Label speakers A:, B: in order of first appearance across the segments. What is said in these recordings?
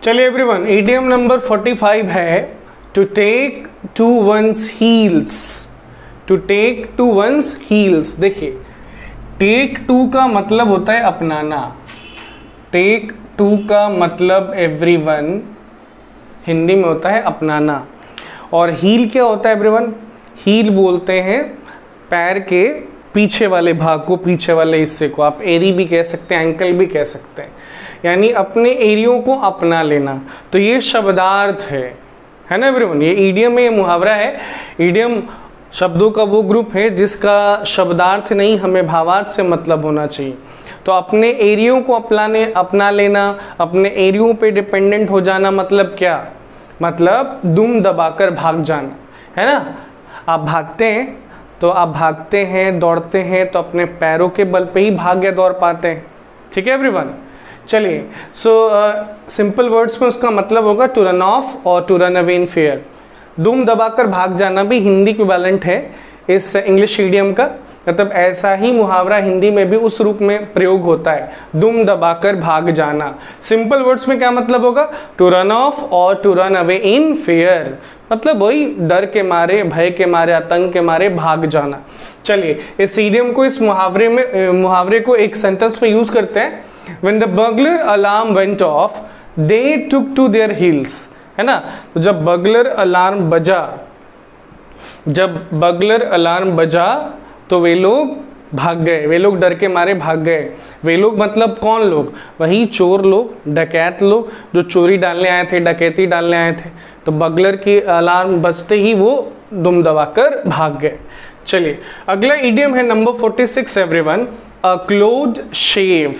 A: चलिए everyone, idiom number 45 है to take to one's heels. To take to one's heels, देखिए take to का मतलब होता है अपनाना। टेक टू का मतलब एवरीवन हिंदी में होता है अपनाना। और हील क्या होता है एवरीवन? हील बोलते हैं पैर के पीछे वाले भाग को, पीछे वाले हिस्से को। आप एरी भी कह सकते हैं, एंकल भी कह सकते हैं, यानी अपने एरियो को अपना लेना। तो ये शब्दार्थ है ना एवरीवन। ये ईडियम में, ये मुहावरा है। ईडियम शब्दों का वो ग्रुप है जिसका शब्दार्थ नहीं, हमें भावार्थ से मतलब होना चाहिए। तो अपने एरियो को अपना लेना, अपने एरियो पे डिपेंडेंट हो जाना, मतलब क्या? मतलब दुम दबाकर भाग जाना, है ना। आप भागते हैं तो आप भागते हैं, दौड़ते हैं तो अपने पैरों के बल पे ही भाग या दौड़ पाते हैं। ठीक है एवरीवन। चलिए, सो सिंपल वर्ड्स में उसका मतलब होगा टू रन ऑफ और to run away in fear. दुम दबाकर भाग जाना भी हिंदी इक्विवेलेंट है इस इंग्लिश ईडियम का। मतलब ऐसा ही मुहावरा हिंदी में भी उस रूप में प्रयोग होता है, दुम दबाकर भाग जाना। सिंपल वर्ड्स में क्या मतलब होगा? टू रन ऑफ और to run away in fear, मतलब वही डर के मारे, भय के मारे, आतंक के मारे भाग जाना। चलिए, इस ईडियम को, इस मुहावरे को एक सेंटेंस में यूज करते हैं। When the burglar alarm went off, they took to their heels, है ना। तो जब बर्गलर अलार्म बजा तो वे लोग भाग गए, वे लोग डर के मारे भाग गए। वे लोग मतलब कौन लोग? वही चोर लोग, डकैत लोग जो चोरी डालने आए थे, डकैती डालने आए थे। तो बर्गलर की अलार्म बजते ही वो दुम दबाकर भाग गए। चलिए, अगला इडियम है number 46 everyone, a close shave.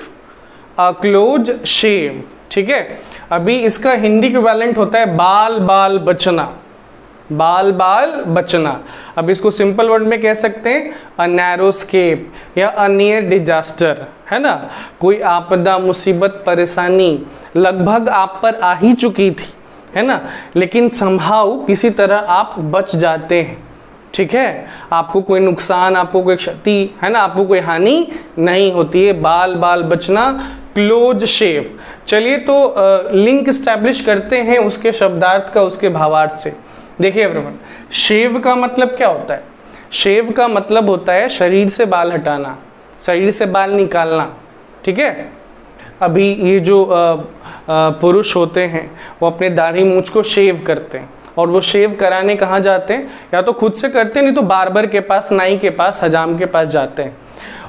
A: A close shave, ठीक है। अभी इसका हिंदी इक्विवेलेंट होता है बाल बाल बचना। बाल बाल बचना। अब इसको सिंपल वर्ड में कह सकते हैं अ नैरो स्केप या अ नियर डिजास्टर, है ना। कोई आपदा, मुसीबत, परेशानी लगभग आप पर आ ही चुकी थी, है ना, लेकिन समहाउ किसी तरह आप बच जाते हैं। ठीक है, आपको कोई नुकसान, आपको कोई क्षति, है ना, आपको कोई हानि नहीं होती है। बाल बाल बचना, क्लोज शेव। चलिए, तो लिंक स्टैब्लिश करते हैं उसके शब्दार्थ का उसके भावार्थ से। देखिए एवरीवन, शेव का मतलब क्या होता है? शेव का मतलब होता है शरीर से बाल हटाना, शरीर से बाल निकालना। ठीक है, अभी ये जो पुरुष होते हैं वो अपने दाढ़ी मूंछ को शेव करते हैं, और वो शेव कराने कहाँ जाते हैं? या तो खुद से करते हैं, नहीं तो बार्बर के पास, नाई के पास, हजाम के पास जाते हैं।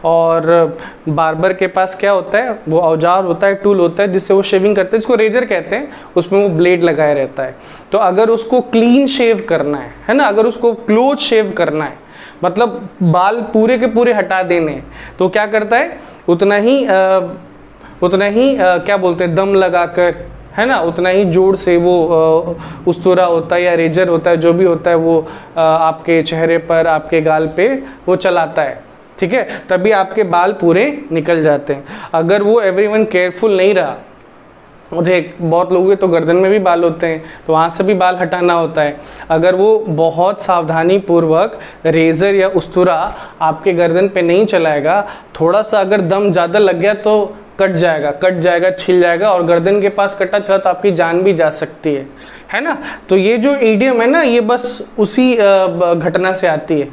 A: और बार्बर के पास क्या होता है? वो औजार होता है, टूल होता है जिससे वो शेविंग करते हैं, जिसको रेजर कहते हैं। उसमें वो ब्लेड लगाया रहता है। तो अगर उसको क्लीन शेव करना है ना, अगर उसको क्लोज शेव करना है, मतलब बाल पूरे के पूरे हटा देने हैं, तो क्या करता है? उतना ही क्या बोलते हैं, दम लगाकर, है ना, उतना ही जोर से वो उस्तरा होता है या रेजर होता है, जो भी होता है, वो आपके चेहरे पर, आपके गाल पे वो चलाता है। ठीक है, तभी आपके बाल पूरे निकल जाते हैं। अगर वो एवरीवन केयरफुल नहीं रहा, देख बहुत लोगों के तो गर्दन में भी बाल होते हैं, तो वहाँ से भी बाल हटाना होता है। अगर वो बहुत सावधानी पूर्वक रेजर या उस्तरा आपके गर्दन पे नहीं चलाएगा, थोड़ा सा अगर दम ज़्यादा लग गया तो कट जाएगा, छिल जाएगा, और गर्दन के पास कटा चला तो आपकी जान भी जा सकती है ना। तो ये जो ईडियम है ना, ये बस उसी घटना से आती है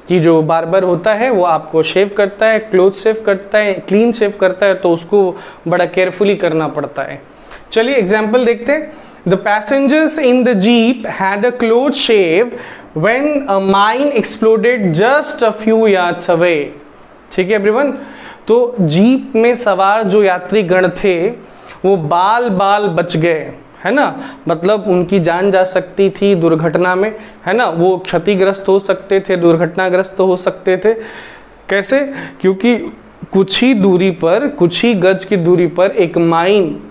A: कि जो बार्बर होता है वो आपको शेव करता है, क्लोज शेव करता है, क्लीन शेव करता है, तो उसको बड़ा केयरफुली करना पड़ता है। चलिए एग्जाम्पल देखते हैं। The passengers in the jeep had a close shave when a mine exploded just a few yards away. ठीक है एवरीवन, तो जीप में सवार जो यात्री गण थे वो बाल बाल बच गए, है ना। मतलब उनकी जान जा सकती थी दुर्घटना में, है ना, वो क्षतिग्रस्त हो सकते थे, दुर्घटनाग्रस्त हो सकते थे। कैसे? क्योंकि कुछ ही दूरी पर, कुछ ही गज की दूरी पर एक माइन,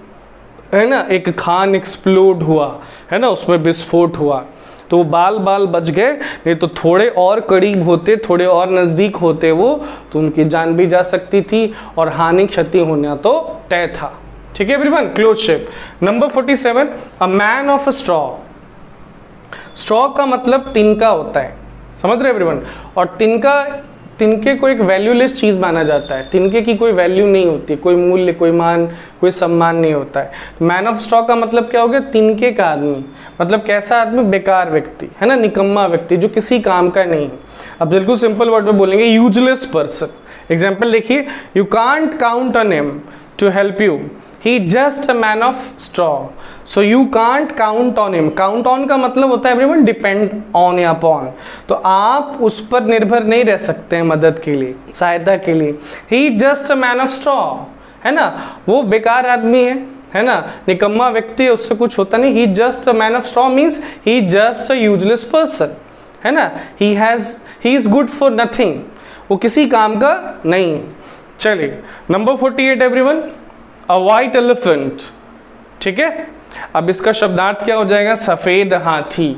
A: है ना, एक खान एक्सप्लोड हुआ, है ना, उसमें विस्फोट हुआ, तो बाल बाल बच गए। नहीं तो थोड़े और करीब होते, थोड़े और नज़दीक होते वो, तो उनकी जान भी जा सकती थी और हानि, क्षति होना तो तय था। ठीक है everyone, close shape. Number 47, a man of a straw. Straw का मतलब तिनका होता है, समझ रहे एवरीवन। और तिनका तिनके को एक वैल्यूलेस चीज़ माना जाता है, तिनके की कोई वैल्यू नहीं होती, कोई मूल्य, कोई मान, कोई सम्मान नहीं होता है। मैन ऑफ स्ट्रॉ का मतलब क्या हो गया? तिनके का आदमी, मतलब कैसा आदमी? बेकार व्यक्ति, है ना, निकम्मा व्यक्ति जो किसी काम का नहीं है। अब बिल्कुल सिंपल वर्ड में बोलेंगे यूजलेस पर्सन। एग्जाम्पल देखिए, you can't count on him to help you, he just a man of straw, so you can't count on him. Count on का मतलब होता है एवरीवन डिपेंड ऑन या अपॉन, तो आप उस पर निर्भर नहीं रह सकते हैं मदद के लिए, सहायता के लिए। He just a man of straw, है ना, वो बेकार आदमी है ना, निकम्मा व्यक्ति है, उससे कुछ होता नहीं। He just a man of straw means he just a useless person, है ना, he is good for nothing, वो किसी काम का नहीं। चलिए number 48 everyone, a white elephant. ठीक है, अब इसका शब्दार्थ क्या हो जाएगा? सफेद हाथी।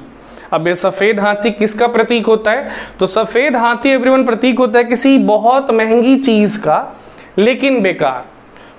A: अब ये सफेद हाथी किसका प्रतीक होता है? तो सफेद हाथी एवरीवन प्रतीक होता है किसी बहुत महंगी चीज का लेकिन बेकार।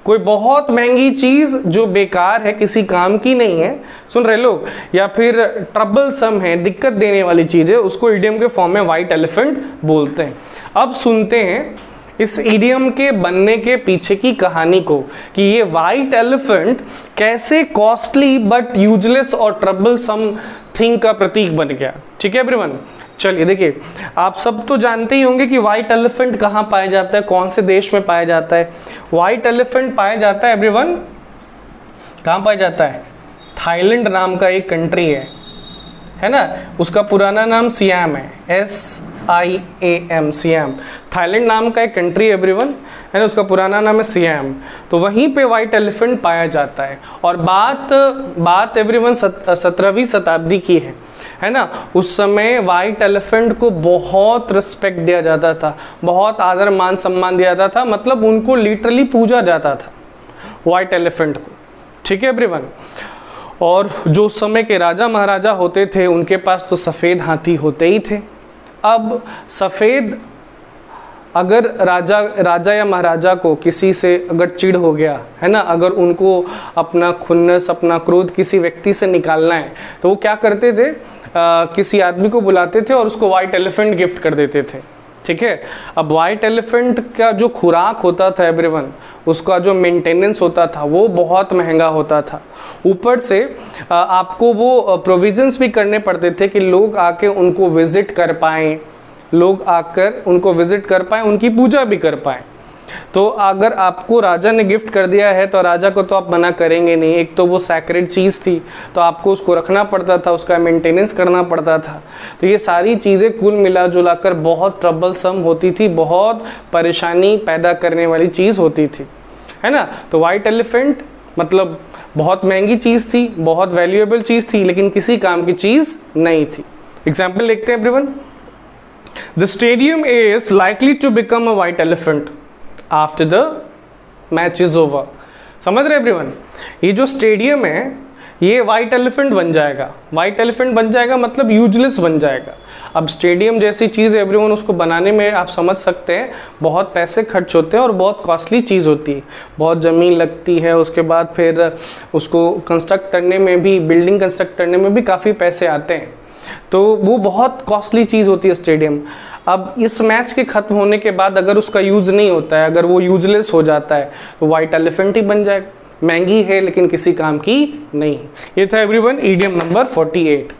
A: कोई बहुत महंगी चीज जो बेकार है, किसी काम की नहीं है, सुन रहे लोग, या फिर ट्रबलसम है, दिक्कत देने वाली चीज है, उसको इडियम के फॉर्म में व्हाइट एलिफेंट बोलते हैं। अब सुनते हैं इस इडियम के बनने के पीछे की कहानी को, कि ये व्हाइट एलिफेंट कैसे कॉस्टली बट यूजलेस और ट्रबलसम थिंग का प्रतीक बन गया। ठीक है एवरीवन, चलिए देखिए, आप सब तो जानते ही होंगे कि व्हाइट एलिफेंट कहाँ पाया जाता है, कौन से देश में पाया जाता है। व्हाइट एलिफेंट पाया जाता है एवरीवन, कहाँ पाया जाता है? थाईलैंड नाम का एक कंट्री है ना, उसका पुराना नाम सियाम है, SIAM, सियाम। थाईलैंड नाम का एक कंट्री एवरीवन है ना, उसका पुराना नाम है सियाम। तो वहीं पे व्हाइट एलिफेंट पाया जाता है। और बात एवरीवन 17वीं शताब्दी की है ना। उस समय व्हाइट एलिफेंट को बहुत रिस्पेक्ट दिया जाता था, बहुत आदर मान सम्मान दिया जाता था, मतलब उनको लिटरली पूजा जाता था व्हाइट एलिफेंट को। ठीक है एवरीवन, और जो उस समय के राजा महाराजा होते थे उनके पास तो सफ़ेद हाथी होते ही थे। अब सफ़ेद, अगर राजा या महाराजा को किसी से अगर चिढ़ हो गया है ना, अगर उनको अपना खुन्नस, अपना क्रोध किसी व्यक्ति से निकालना है, तो वो क्या करते थे? किसी आदमी को बुलाते थे और उसको व्हाइट एलिफेंट गिफ्ट कर देते थे। ठीक है, अब व्हाइट एलिफेंट का जो खुराक होता था एवरीवन, उसका जो मेंटेनेंस होता था वो बहुत महंगा होता था। ऊपर से आपको वो प्रोविजंस भी करने पड़ते थे कि लोग आके उनको विजिट कर पाएँ, लोग आकर उनको विजिट कर पाएँ, उनकी पूजा भी कर पाएँ। तो अगर आपको राजा ने गिफ्ट कर दिया है तो राजा को तो आप मना करेंगे नहीं, एक तो वो सैक्रेड चीज़ थी तो आपको उसको रखना पड़ता था, उसका मेंटेनेंस करना पड़ता था। तो ये सारी चीज़ें कुल मिला जुला कर बहुत ट्रबलसम होती थी, बहुत परेशानी पैदा करने वाली चीज़ होती थी, है ना। तो वाइट एलिफेंट मतलब बहुत महंगी चीज़ थी, बहुत वैल्यूएबल चीज़ थी, लेकिन किसी काम की चीज़ नहीं थी। एग्जाम्पल देखते हैं everyone, the stadium is likely to become a white elephant after the match is over. समझ रहे एवरीवन, ये जो स्टेडियम है ये वाइट एलिफेंट बन जाएगा। वाइट एलिफेंट बन जाएगा मतलब यूजलेस बन जाएगा। अब स्टेडियम जैसी चीज़ एवरीवन, उसको बनाने में आप समझ सकते हैं बहुत पैसे खर्च होते हैं और बहुत कॉस्टली चीज़ होती है, बहुत ज़मीन लगती है, उसके बाद फिर उसको कंस्ट्रक्ट करने में भी, बिल्डिंग कंस्ट्रक्ट करने में भी काफ़ी पैसे आते हैं, तो वो बहुत कॉस्टली चीज़ होती है स्टेडियम। अब इस मैच के ख़त्म होने के बाद अगर उसका यूज़ नहीं होता है, अगर वो यूजलेस हो जाता है, तो वाइट एलिफेंट ही बन जाएगा। महंगी है लेकिन किसी काम की नहीं। ये था एवरीवन इडियम नंबर 48।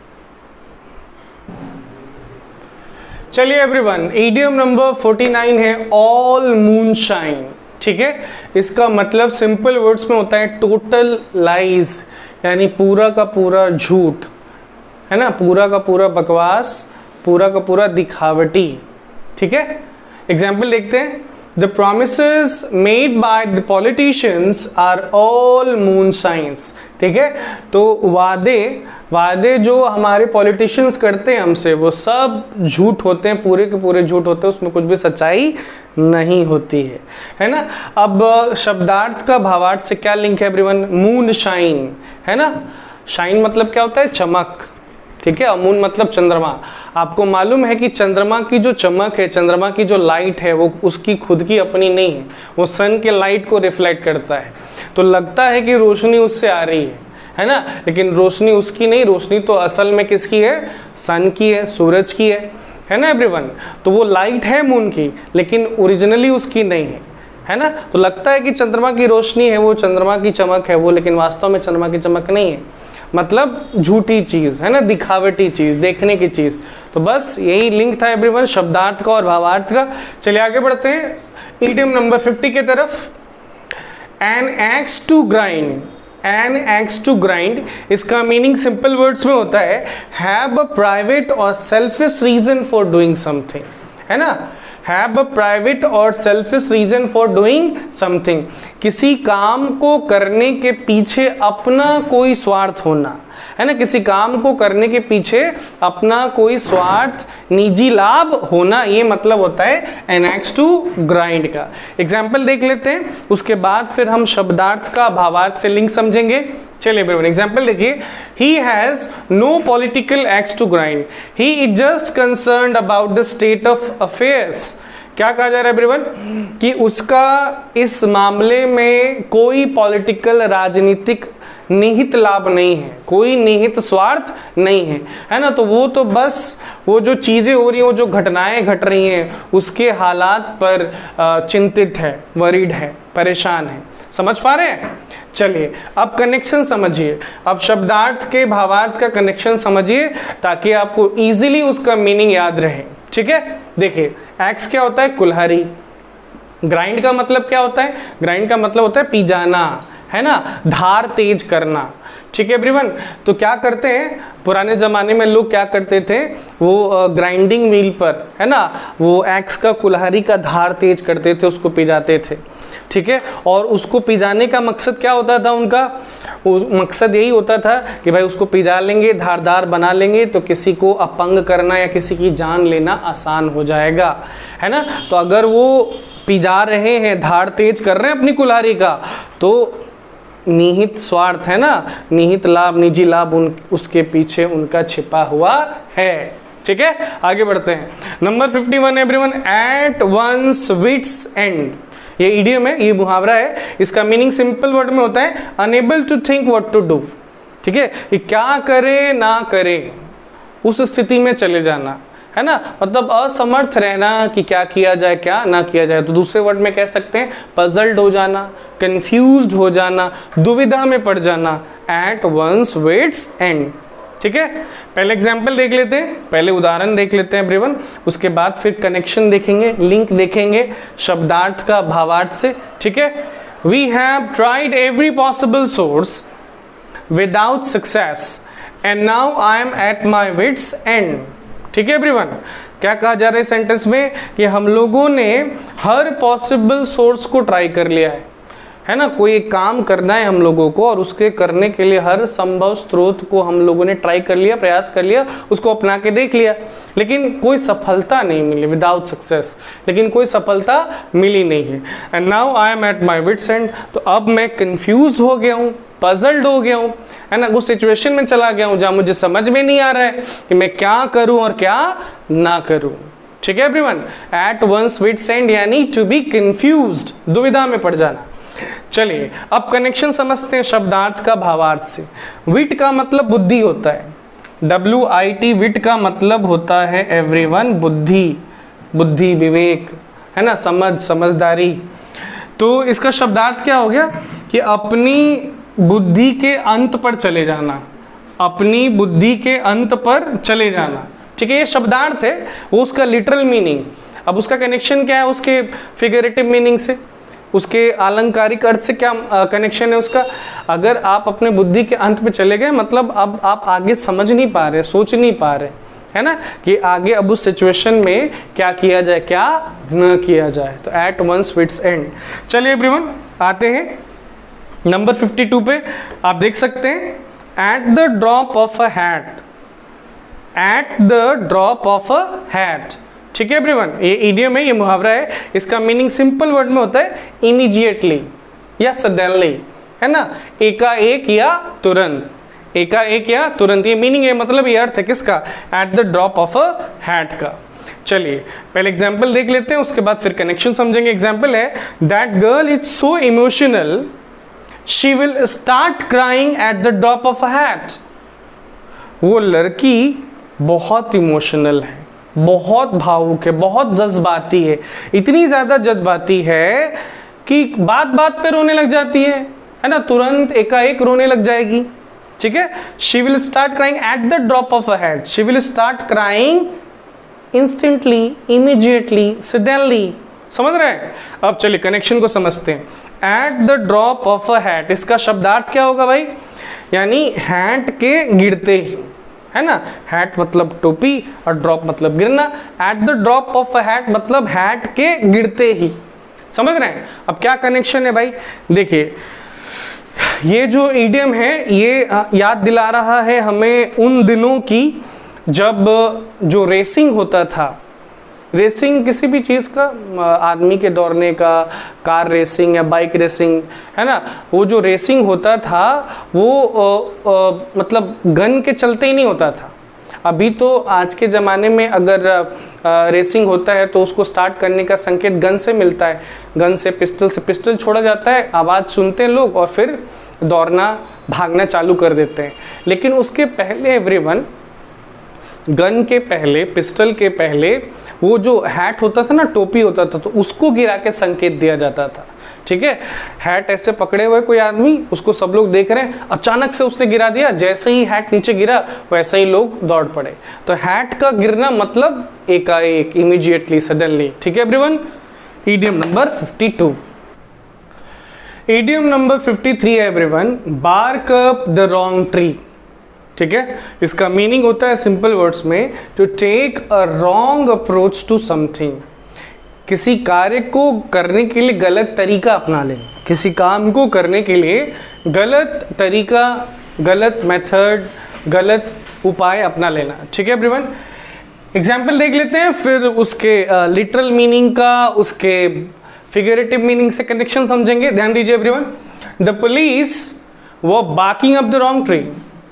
A: चलिए एवरीवन, इडियम नंबर 49 है ऑल मूनशाइन। ठीक है, इसका मतलब सिंपल वर्ड्स में होता है टोटल लाइज, यानी पूरा का पूरा झूठ, है ना, पूरा का पूरा बकवास, पूरा का पूरा दिखावटी। ठीक है, एग्जाम्पल देखते हैं, the promises made by the politicians are all moonshine. ठीक है, तो वादे जो हमारे पॉलिटिशियंस करते हैं हमसे, वो सब झूठ होते हैं, पूरे के पूरे झूठ होते हैं, उसमें कुछ भी सच्चाई नहीं होती है ना। अब शब्दार्थ का भावार्थ से क्या लिंक है एवरीवन? मून शाइन, है ना। शाइन मतलब क्या होता है? चमक। ठीक है, मून मतलब चंद्रमा। आपको मालूम है कि चंद्रमा की जो चमक है, चंद्रमा की जो लाइट है, वो उसकी खुद की अपनी नहीं है, वो सन के लाइट को रिफ्लेक्ट करता है। तो लगता है कि रोशनी उससे आ रही है ना, लेकिन रोशनी उसकी नहीं, रोशनी तो असल में किसकी है? सन की है, सूरज की है है ना एवरीवन। तो वो लाइट है मून की, लेकिन ओरिजिनली उसकी नहीं है ना। तो लगता है कि चंद्रमा की रोशनी है वो, चंद्रमा की चमक है वो, लेकिन वास्तव में चंद्रमा की चमक नहीं है, मतलब झूठी चीज है ना, दिखावटी चीज, देखने की चीज। तो बस यही लिंक था एवरीवन शब्दार्थ का और भावार्थ का। चलिए आगे बढ़ते हैं ईडियम नंबर 50 की तरफ। An axe to grind, an axe to grind, इसका मीनिंग सिंपल वर्ड्स में होता है हैव अ प्राइवेट और selfish reason for doing something, है ना। हैव अ प्राइवेट और selfish reason for doing something, किसी काम को करने के पीछे अपना कोई स्वार्थ होना, है ना। किसी काम को करने के पीछे अपना कोई स्वार्थ, निजी लाभ होना, ये मतलब होता है एन एक्स टू ग्राइंड का। एग्जाम्पल देख लेते हैं, उसके बाद फिर हम शब्दार्थ का भावार्थ से लिंक समझेंगे। चलिए एवरीवन एग्जाम्पल देखिए। He has no political axe to grind, he is just concerned about the state of affairs. क्या कहा जा रहा है एवरीवन कि उसका इस मामले में कोई पॉलिटिकल, राजनीतिक निहित लाभ नहीं है, कोई निहित स्वार्थ नहीं है, है ना। तो वो तो बस वो जो चीजें हो रही हैं, वो जो घटनाएं घट रही हैं, उसके हालात पर चिंतित है, वरीड है, परेशान है। समझ पा रहे हैं। चलिए अब कनेक्शन समझिए, अब शब्दार्थ के भावार्थ का कनेक्शन समझिए ताकि आपको इजीली उसका मीनिंग याद रहे। ठीक है, देखिए एक्स क्या होता है, कुल्हाड़ी। ग्राइंड का मतलब क्या होता है, ग्राइंड का मतलब होता है पी जाना, है ना, धार तेज करना। ठीक है एवरीवन। तो क्या करते हैं, पुराने जमाने में लोग क्या करते थे, वो ग्राइंडिंग व्हील पर, है ना, वो एक्स का, कुल्हाड़ी का धार तेज करते थे, उसको पिजाते थे। ठीक है, और उसको पिजाने का मकसद क्या होता था उनका, मकसद यही होता था कि भाई उसको पिजा लेंगे, धारदार बना लेंगे तो किसी को अपंग करना या किसी की जान लेना आसान हो जाएगा, है ना। तो अगर वो पिजा रहे हैं, धार तेज कर रहे हैं अपनी कुल्हाड़ी का, तो निहित स्वार्थ, है ना, निहित लाभ, निजी लाभ उसके पीछे उनका छिपा हुआ है। ठीक है, आगे बढ़ते हैं। Number 51 everyone, at one's wits end. ये इडियम है, ये मुहावरा है, इसका मीनिंग सिंपल वर्ड में होता है unable to think what to do. ठीक है, कि क्या करे ना करे, उस स्थिति में चले जाना, है ना, मतलब असमर्थ रहना कि क्या किया जाए क्या ना किया जाए। तो दूसरे वर्ड में कह सकते हैं पजल्ड हो जाना, कंफ्यूज्ड हो जाना, दुविधा में पड़ जाना, एट वंस विट्स एंड। ठीक है, पहले एग्जाम्पल देख लेते हैं, पहले उदाहरण देख लेते हैं एवरीवन, उसके बाद फिर कनेक्शन देखेंगे, लिंक देखेंगे शब्दार्थ का भावार्थ से। ठीक है, we have tried every possible source without success and now I am at my wits end. ठीक है एवरीवन, क्या कहा जा रहा है सेंटेंस में कि हम लोगों ने हर पॉसिबल सोर्स को ट्राई कर लिया है ना। कोई एक काम करना है हम लोगों को और उसके करने के लिए हर संभव स्रोत को हम लोगों ने ट्राई कर लिया, प्रयास कर लिया, उसको अपना के देख लिया, लेकिन कोई सफलता नहीं मिली, विदाउट सक्सेस, लेकिन कोई सफलता मिली नहीं है। And now I am at my wits end, तो अब मैं कंफ्यूज हो गया हूँ, पजल्ड हो गया हूँ, है ना, उस सिचुएशन में चला गया हूँ जहाँ मुझे समझ में नहीं आ रहा है कि मैं क्या करूँ और क्या ना करूँ। ठीक है everyone, at one's wits end यानी टू बी कंफ्यूज्ड, दुविधा में पड़ जाना। चलिए अब कनेक्शन समझते हैं शब्दार्थ का भावार्थ से। विट का मतलब बुद्धि होता है, WIT, विट का मतलब होता है एवरीवन बुद्धि, बुद्धि, विवेक, है ना, समझ, समझदारी। तो इसका शब्दार्थ क्या हो गया कि अपनी बुद्धि के अंत पर चले जाना, अपनी बुद्धि के अंत पर चले जाना। ठीक है, ये शब्दार्थ है, वो उसका लिटरल मीनिंग। अब उसका कनेक्शन क्या है उसके फिगरेटिव मीनिंग से, उसके अलंकारिक अर्थ से क्या कनेक्शन है उसका। अगर आप अपने बुद्धि के अंत पे चले गए, मतलब अब आप आगे समझ नहीं पा रहे, सोच नहीं पा रहे, है ना, कि आगे अब उस सिचुएशन में क्या किया जाए क्या न किया जाए। तो एट वंस विट्स एंड। चलिए एवरीवन आते हैं नंबर 52 पे। आप देख सकते हैं at the drop of a hat, at the drop of a hat. ठीक है एवरीवन, ये इडियम है, ये मुहावरा है, इसका मीनिंग सिंपल वर्ड में होता है इमीडिएटली या सडनली, है ना, एकाएक या तुरंत, एकाएक या तुरंत, ये मीनिंग है, मतलब ये अर्थ है किसका, at the drop of a hat का। चलिए पहले एग्जाम्पल देख लेते हैं, उसके बाद फिर कनेक्शन समझेंगे। एग्जाम्पल है that girl is so emotional she will start crying at the drop of a hat. वो लड़की बहुत इमोशनल है, बहुत भावुक है, बहुत जज्बाती है, इतनी ज्यादा जज्बाती है कि बात बात पे रोने लग जाती है ना, तुरंत एकाएक रोने लग जाएगी। ठीक है, she will start crying at the drop of a hat, she will start crying instantly, immediately, suddenly. समझ रहे हैं? अब चलिए कनेक्शन को समझते हैं। At the drop of a hat, इसका शब्दार्थ क्या होगा भाई? यानी हैट के गिरते ही, है ना, हैट मतलब टोपी और ड्रॉप मतलब गिरना। At the drop of a hat मतलब हैट के गिरते ही। समझ रहे हैं? अब क्या कनेक्शन है भाई? देखिए ये जो ईडियम है ये याद दिला रहा है हमें उन दिनों की जब जो रेसिंग होता था, रेसिंग किसी भी चीज़ का, आदमी के दौड़ने का, कार रेसिंग या बाइक रेसिंग, है ना, वो जो रेसिंग होता था वो मतलब गन के चलते ही नहीं होता था। अभी तो आज के ज़माने में अगर रेसिंग होता है तो उसको स्टार्ट करने का संकेत गन से मिलता है, गन से पिस्टल छोड़ा जाता है, आवाज़ सुनते हैं लोग और फिर दौड़ना भागना चालू कर देते हैं। लेकिन उसके पहले एवरीवन, गन के पहले, पिस्टल के पहले वो जो हैट होता था ना, टोपी होता था, तो उसको गिरा के संकेत दिया जाता था। ठीक है, हैट ऐसे पकड़े हुए कोई आदमी, उसको सब लोग देख रहे हैं, अचानक से उसने गिरा दिया, जैसे ही हैट नीचे गिरा वैसे ही लोग दौड़ पड़े। तो हैट का गिरना मतलब एकाएक, इमीडिएटली, सडनली। ठीक है everyone? Idiom number 52। Idiom number 53 है everyone, bark up the wrong tree. ठीक है, इसका मीनिंग होता है सिंपल वर्ड्स में to take a wrong approach to something, किसी कार्य को करने के लिए गलत तरीका अपना लेना, किसी काम को करने के लिए गलत तरीका, गलत मेथड, गलत उपाय अपना लेना। ठीक है एवरीवन? एग्जाम्पल देख लेते हैं, फिर उसके लिटरल मीनिंग का, उसके फिगरेटिव मीनिंग से कनेक्शन समझेंगे। ध्यान दीजिए एवरीवन। द पुलिस वो barking up the wrong tree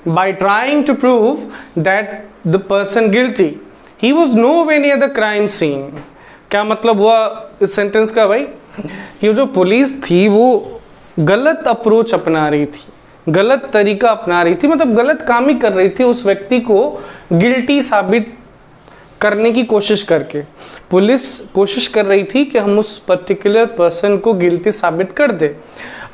A: by trying to prove that the person guilty. He was nowhere near the crime scene. क्या मतलब हुआ इस सेंटेंस का भाई? कि जो पुलिस थी वो गलत अप्रोच अपना रही थी, गलत तरीका अपना रही थी, मतलब गलत काम ही कर रही थी, उस व्यक्ति को गिल्टी साबित करने की कोशिश करके। पुलिस कोशिश कर रही थी कि हम उस पर्टिकुलर पर्सन को गिल्टी साबित कर दे।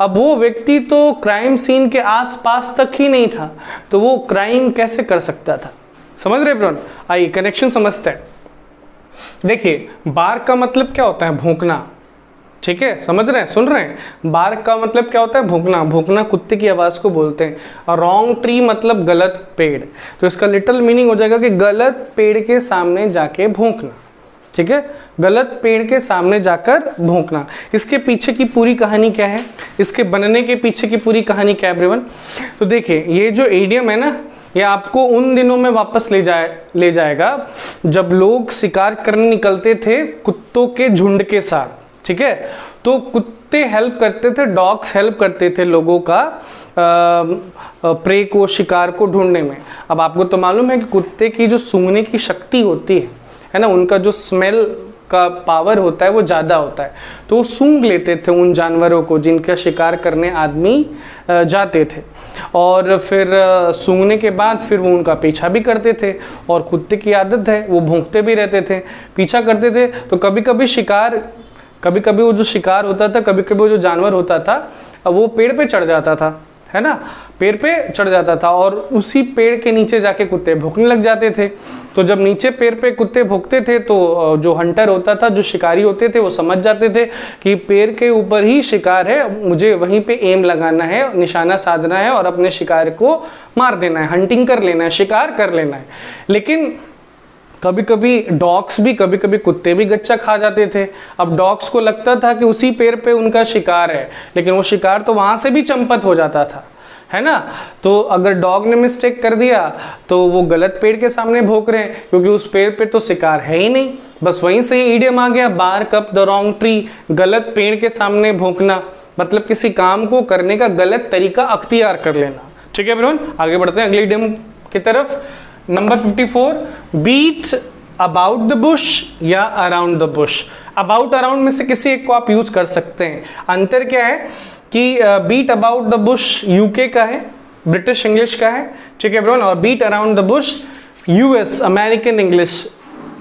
A: अब वो व्यक्ति तो क्राइम सीन के आसपास तक ही नहीं था, तो वो क्राइम कैसे कर सकता था? समझ रहे ब्रोन? आइए कनेक्शन समझते हैं। देखिए, बार्क का मतलब क्या होता है? भौंकना। ठीक है, समझ रहे हैं, सुन रहे हैं? बार्क का मतलब क्या होता है? भौंकना। भौंकना कुत्ते की आवाज़ को बोलते हैं। और रॉन्ग ट्री मतलब गलत पेड़, तो इसका लिटरल मीनिंग हो जाएगा कि गलत पेड़ के सामने जाके भौंकना। ठीक है, गलत पेड़ के सामने जाकर भौंकना। इसके पीछे की पूरी कहानी क्या है? इसके बनने के पीछे की पूरी कहानी क्या है एवरीवन? तो देखिए, ये जो इडियम है ना, ये आपको उन दिनों में वापस ले जाएगा जब लोग शिकार करने निकलते थे कुत्तों के झुंड के साथ। ठीक है, तो कुत्ते हेल्प करते थे, डॉग्स हेल्प करते थे लोगों का प्रे को, शिकार को ढूंढने में। अब आपको तो मालूम है कि कुत्ते की जो सूंघने की शक्ति होती है ना, उनका जो स्मेल का पावर होता है वो ज़्यादा होता है, तो वो सूंघ लेते थे उन जानवरों को जिनका शिकार करने आदमी जाते थे, और फिर सूंघने के बाद फिर वो उनका पीछा भी करते थे। और कुत्ते की आदत है, वो भौंकते भी रहते थे, पीछा करते थे। तो कभी कभी वो जो शिकार होता था, कभी कभी वो जो जानवर होता था, वो पेड़ पे चढ़ जाता था, है ना, पेड़ पे चढ़ जाता था, और उसी पेड़ के नीचे जाके कुत्ते भौंकने लग जाते थे। तो जब नीचे पेड़ पे कुत्ते भौंकते थे तो जो हंटर होता था, जो शिकारी होते थे, वो समझ जाते थे कि पेड़ के ऊपर ही शिकार है, मुझे वहीं पे एम लगाना है, निशाना साधना है और अपने शिकार को मार देना है, हंटिंग कर लेना है, शिकार कर लेना है। लेकिन कभी कभी डॉग्स भी, कभी कभी कुत्ते भी गच्चा खा जाते थे। अब डॉग्स को लगता था कि उसी पेड़ पे उनका शिकार है, लेकिन वो शिकार तो वहां से भी चंपत हो जाता था, है ना। तो अगर डॉग ने मिस्टेक कर दिया तो वो गलत पेड़ के सामने भौंक रहे हैं, क्योंकि उस पेड़ पे तो शिकार है ही नहीं। बस वहीं से ही ईडियम आ गया, bark up the wrong tree, गलत पेड़ के सामने भौंकना, मतलब किसी काम को करने का गलत तरीका अख्तियार कर लेना। ठीक है एवरीवन, आगे बढ़ते हैं अगले ईडियम की तरफ। Number 54, beat about the bush या around the bush. About around में से किसी एक को आप यूज कर सकते हैं। अंतर क्या है कि beat about the bush UK का है, ब्रिटिश इंग्लिश का है, ठीक है एवरीवन, और beat around the bush US American English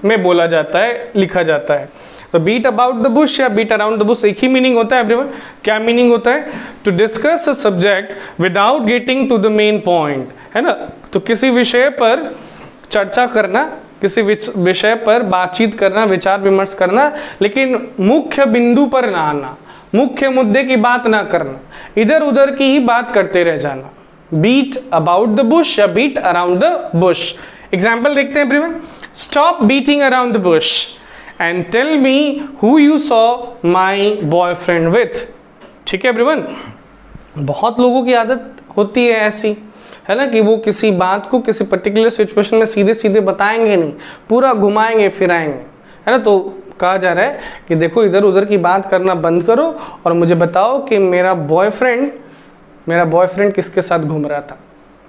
A: में बोला जाता है, लिखा जाता है। तो बीट अबाउट द बुश या बीट अराउंड द बुश एक ही मीनिंग होता है एवरीवन। क्या मीनिंग होता है? To discuss a subject without getting to the main point, है ना। तो किसी विषय पर चर्चा करना, किसी विषय पर बातचीत करना, विचार विमर्श करना, लेकिन मुख्य बिंदु पर ना आना, मुख्य मुद्दे की बात ना करना, इधर उधर की ही बात करते रह जाना। बीट अबाउट द बुश या beat around the bush. Example देखते हैं everyone. Stop beating around the bush and tell me who you saw my boyfriend with. ठीक है एवरीवन। बहुत लोगों की आदत होती है ऐसी, है ना, कि वो किसी बात को किसी पर्टिकुलर सिचुएशन में सीधे सीधे बताएंगे नहीं, पूरा घुमाएंगे फिराएंगे, है ना। तो कहा जा रहा है कि देखो इधर उधर की बात करना बंद करो और मुझे बताओ कि मेरा बॉयफ्रेंड किसके साथ घूम रहा था।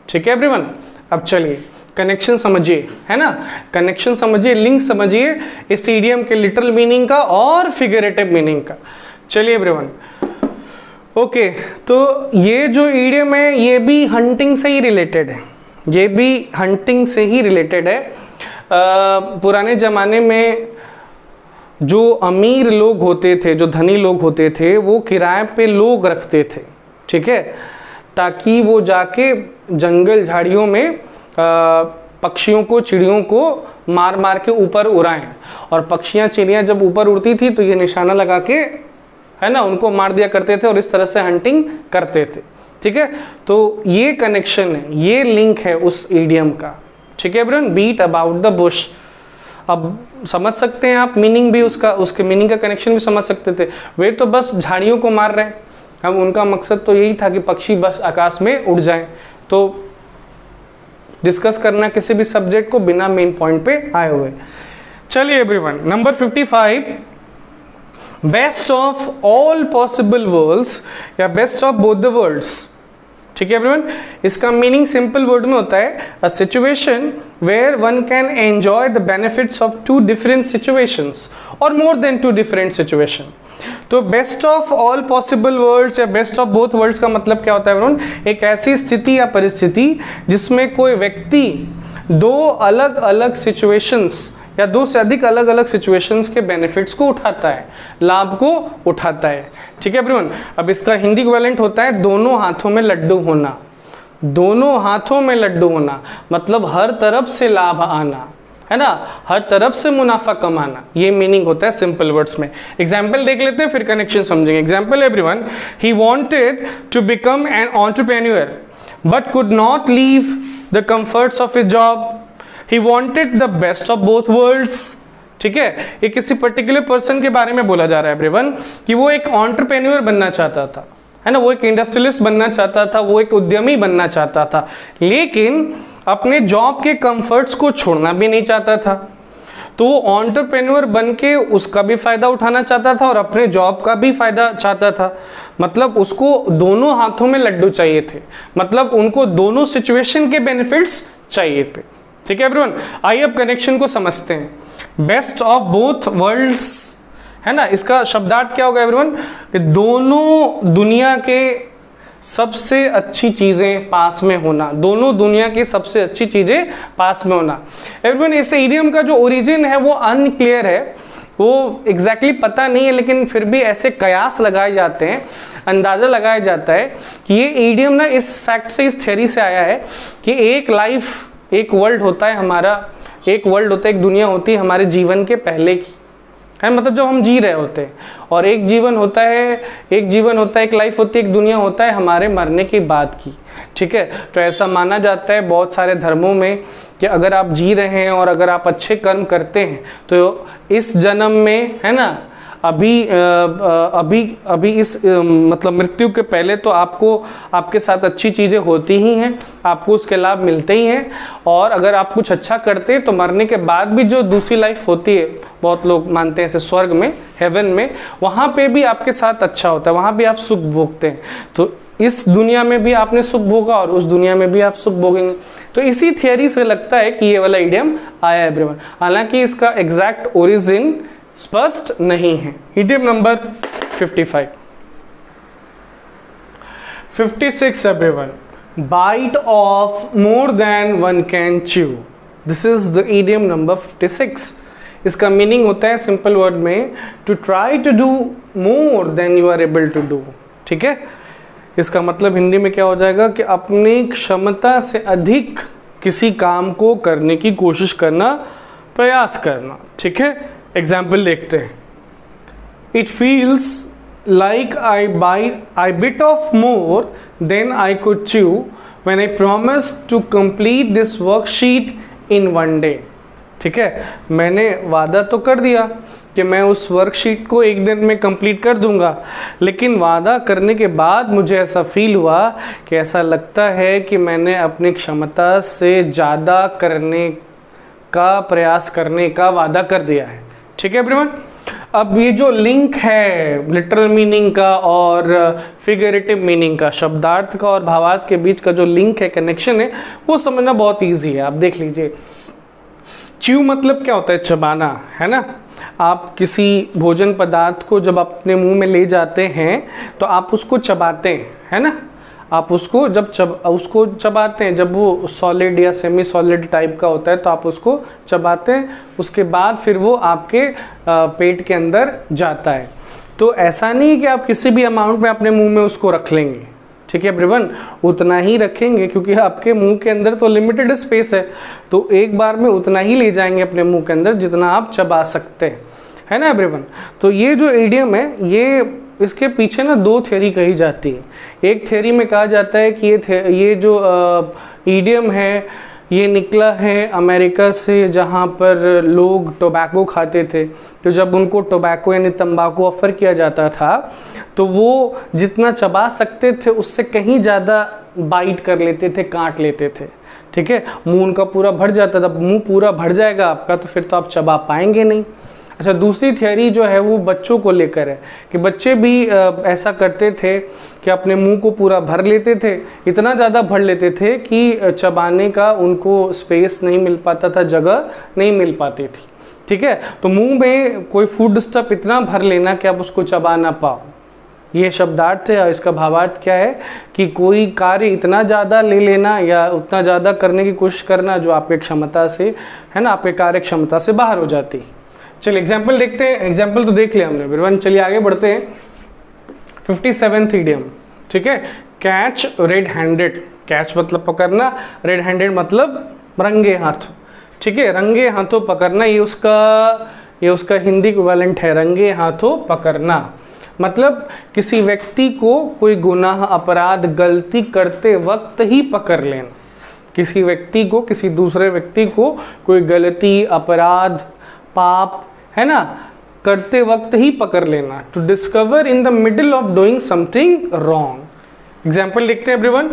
A: ठीक है एवरीवन। अब चलिए कनेक्शन समझिए, है ना, कनेक्शन समझिए, लिंक समझिए इस ईडियम के लिटरल मीनिंग का और फिगरेटिव मीनिंग का। चलिए एवरीवन। ओके, तो ये जो ईडियम है ये भी हंटिंग से ही रिलेटेड है, ये भी हंटिंग से ही रिलेटेड है। पुराने ज़माने में जो अमीर लोग होते थे, जो धनी लोग होते थे, वो किराए पे लोग रखते थे, ठीक है, ताकि वो जाके जंगल झाड़ियों में पक्षियों को, चिड़ियों को मार मार के ऊपर उड़ाएं। और पक्षियाँ चिड़ियाँ जब ऊपर उड़ती थी तो ये निशाना लगा के, है ना, उनको मार दिया करते थे और इस तरह से हंटिंग करते थे। ठीक है, तो ये कनेक्शन है, ये लिंक है उस ईडियम का। ठीक है ब्रन, बीट अबाउट द बुश। अब समझ सकते हैं आप मीनिंग भी उसका, उसके मीनिंग का कनेक्शन भी समझ सकते थे। वे तो बस झाड़ियों को मार रहे हैं, हम उनका मकसद तो यही था कि पक्षी बस आकाश में उड़ जाएं। तो डिस्कस करना किसी भी सब्जेक्ट को बिना मेन पॉइंट पे आए हुए। चलिए everyone, number 55, best of all possible worlds या best of both the worlds. ठीक है एवरीवन, इसका मीनिंग सिंपल वर्ड में होता है a situation where one can enjoy the benefits of two different situations और more than two different situation. तो best of all possible worlds या best of both worlds का मतलब क्या होता है एवरीवन? एक ऐसी स्थिति या परिस्थिति जिसमें कोई व्यक्ति दो अलग अलग सिचुएशंस या दो से अधिक अलग अलग सिचुएशंस के बेनिफिट्स को उठाता है, लाभ को उठाता है। ठीक है एवरीवन। अब इसका हिंदी इक्विवेलेंट होता है दोनों हाथों में लड्डू होना। दोनों हाथों में लड्डू होना मतलब हर तरफ से लाभ आना, है ना, हर तरफ से मुनाफा कमाना, ये मीनिंग होता है सिंपल वर्ड्स में। एग्जाम्पल देख लेते हैं फिर कनेक्शन समझेंगे। Example everyone, he wanted to become an entrepreneur but could not leave the comforts of his job. He wanted the best of both worlds. ठीक है, ये किसी पर्टिकुलर पर्सन के बारे में बोला जा रहा है एवरीवन कि वो एक एंटरप्रेन्योर बनना चाहता था, है ना, वो एक इंडस्ट्रियलिस्ट बनना चाहता था, वो एक उद्यमी बनना चाहता था, लेकिन अपने जॉब के कंफर्ट्स को छोड़ना भी नहीं चाहता था। तो वो एंटरप्रेन्योर बन के उसका भी फायदा उठाना चाहता था और अपने जॉब का भी फायदा चाहता था। मतलब उसको दोनों हाथों में लड्डू चाहिए थे, मतलब उनको दोनों सिचुएशन के बेनिफिट्स चाहिए थे। ठीक है एवरीवन, आइए अब कनेक्शन को समझते हैं। बेस्ट ऑफ बोथ वर्ल्ड्स, है ना, इसका शब्दार्थ क्या होगा एवरीवन? कि दोनों दुनिया के सबसे अच्छी चीजें पास में होना, दोनों दुनिया की सबसे अच्छी चीजें पास में होना। एवरीवन, इस इडियम का जो ओरिजिन है वो अनक्लियर है, वो एग्जैक्टली पता नहीं है, लेकिन फिर भी ऐसे कयास लगाए जाते हैं, अंदाजा लगाया जाता है कि ये इडियम ना इस फैक्ट से, इस थ्योरी से आया है कि एक लाइफ, एक वर्ल्ड होता है हमारा, एक वर्ल्ड होता है, एक दुनिया होती है हमारे जीवन के पहले की, है, मतलब जब हम जी रहे होते हैं, और एक जीवन होता है, एक लाइफ होती है, एक दुनिया होता है हमारे मरने के बाद की। ठीक है, तो ऐसा माना जाता है बहुत सारे धर्मों में कि अगर आप जी रहे हैं और अगर आप अच्छे कर्म करते हैं तो इस जन्म में, है ना, अभी इस मतलब मृत्यु के पहले तो आपको, आपके साथ अच्छी चीज़ें होती ही हैं, आपको उसके लाभ मिलते ही हैं, और अगर आप कुछ अच्छा करते हैं तो मरने के बाद भी जो दूसरी लाइफ होती है, बहुत लोग मानते हैं ऐसे स्वर्ग में, हेवन में, वहाँ पे भी आपके साथ अच्छा होता है, वहाँ भी आप सुख भोगते हैं। तो इस दुनिया में भी आपने सुख भोगा और उस दुनिया में भी आप सुख भोगेंगे। तो इसी थियरी से लगता है कि ये वाला इडियम आया है एवरीवन, हालांकि इसका एग्जैक्ट ओरिजिन स्पष्ट नहीं है। Idiom number 55, 56 everyone, bite off more than one can chew. This is the idiom number 56। इसका मीनिंग होता है सिंपल वर्ड में to try to do more than you are able to do. ठीक है, इसका मतलब हिंदी में क्या हो जाएगा कि अपनी क्षमता से अधिक किसी काम को करने की कोशिश करना, प्रयास करना। ठीक है, एग्जाम्पल देखते हैं। It feels like I bit off more than I could chew when I promised to complete this worksheet in one day। ठीक है, मैंने वादा तो कर दिया कि मैं उस वर्कशीट को एक दिन में कंप्लीट कर दूंगा, लेकिन वादा करने के बाद मुझे ऐसा फील हुआ कि ऐसा लगता है कि मैंने अपनी क्षमता से ज़्यादा करने का, प्रयास करने का वादा कर दिया है। ठीक है एवरीवन, अब ये जो लिंक है लिटरल मीनिंग का और फिगरेटिव मीनिंग का, शब्दार्थ का और भावार्थ के बीच का जो लिंक है, कनेक्शन है, वो समझना बहुत इजी है। आप देख लीजिए, च्यू मतलब क्या होता है? चबाना, है ना। आप किसी भोजन पदार्थ को जब अपने मुंह में ले जाते हैं तो आप उसको चबाते हैं, है ना। आप उसको जब उसको चबाते हैं, जब वो सॉलिड या सेमी सॉलिड टाइप का होता है तो आप उसको चबाते हैं, उसके बाद फिर वो आपके पेट के अंदर जाता है। तो ऐसा नहीं है कि आप किसी भी अमाउंट में अपने मुंह में उसको रख लेंगे। ठीक है एवरीवन, उतना ही रखेंगे क्योंकि आपके मुंह के अंदर तो लिमिटेड स्पेस है, तो एक बार में उतना ही ले जाएंगे अपने मुंह के अंदर जितना आप चबा सकते हैं, है ना एवरीवन। तो ये जो इडियम है, ये इसके पीछे ना दो थ्योरी कही जाती है। एक थ्योरी में कहा जाता है कि ये जो इडियम है ये निकला है अमेरिका से, जहाँ पर लोग टोबैको खाते थे। तो जब उनको टोबैको यानी तंबाकू ऑफर किया जाता था तो वो जितना चबा सकते थे उससे कहीं ज़्यादा बाइट कर लेते थे, काट लेते थे। ठीक है, मुंह उनका पूरा भर जाता था। मुंह पूरा भर जाएगा आपका तो फिर तो आप चबा पाएंगे नहीं। अच्छा, दूसरी थ्योरी जो है वो बच्चों को लेकर है कि बच्चे भी ऐसा करते थे कि अपने मुंह को पूरा भर लेते थे, इतना ज़्यादा भर लेते थे कि चबाने का उनको स्पेस नहीं मिल पाता था, जगह नहीं मिल पाती थी। ठीक है, तो मुंह में कोई फूड स्टफ इतना भर लेना कि आप उसको चबा ना पाओ, ये शब्दार्थ है। और इसका भावार्थ क्या है कि कोई कार्य इतना ज़्यादा ले लेना या उतना ज़्यादा करने की कोशिश करना जो आपके क्षमता से, है ना, आपके कार्य क्षमता से बाहर हो जाती। चलिए एग्जाम्पल देखते हैं। एग्जाम्पल तो देख लिया हमने एवरीवन, चलिए आगे बढ़ते हैं। 57th idiom. ठीक है, कैच रेड हैंडेड। कैच मतलब पकड़ना, रेड हैंडेड मतलब रंगे हाथ। ठीक है, रंगे हाथों पकड़ना, ये उसका हिंदी इक्विवेलेंट है, रंगे हाथों पकड़ना। मतलब किसी व्यक्ति को कोई गुनाह, अपराध, गलती करते वक्त ही पकड़ लेना। किसी व्यक्ति को, किसी दूसरे व्यक्ति को कोई गलती, अपराध, पाप, है ना, करते वक्त ही पकड़ लेना। To discover in the middle of doing something wrong. Example देखते हैं everyone.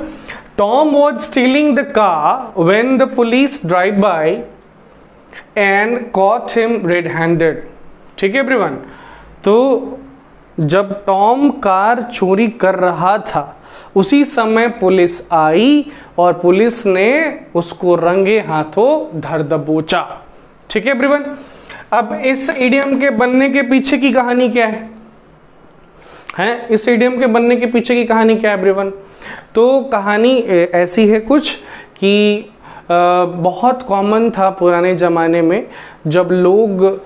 A: Tom was stealing the car when the police drive by and caught him red handed. ठीक है एवरीवन, तो जब टॉम कार चोरी कर रहा था उसी समय पुलिस आई और पुलिस ने उसको रंगे हाथों धर दबोचा। ठीक है एवरीवन, अब इस इडियम के बनने के पीछे की कहानी क्या है? इस इडियम के बनने के पीछे की कहानी क्या है एवरीवन? तो कहानी ऐसी है कुछ कि बहुत कॉमन था पुराने ज़माने में, जब लोग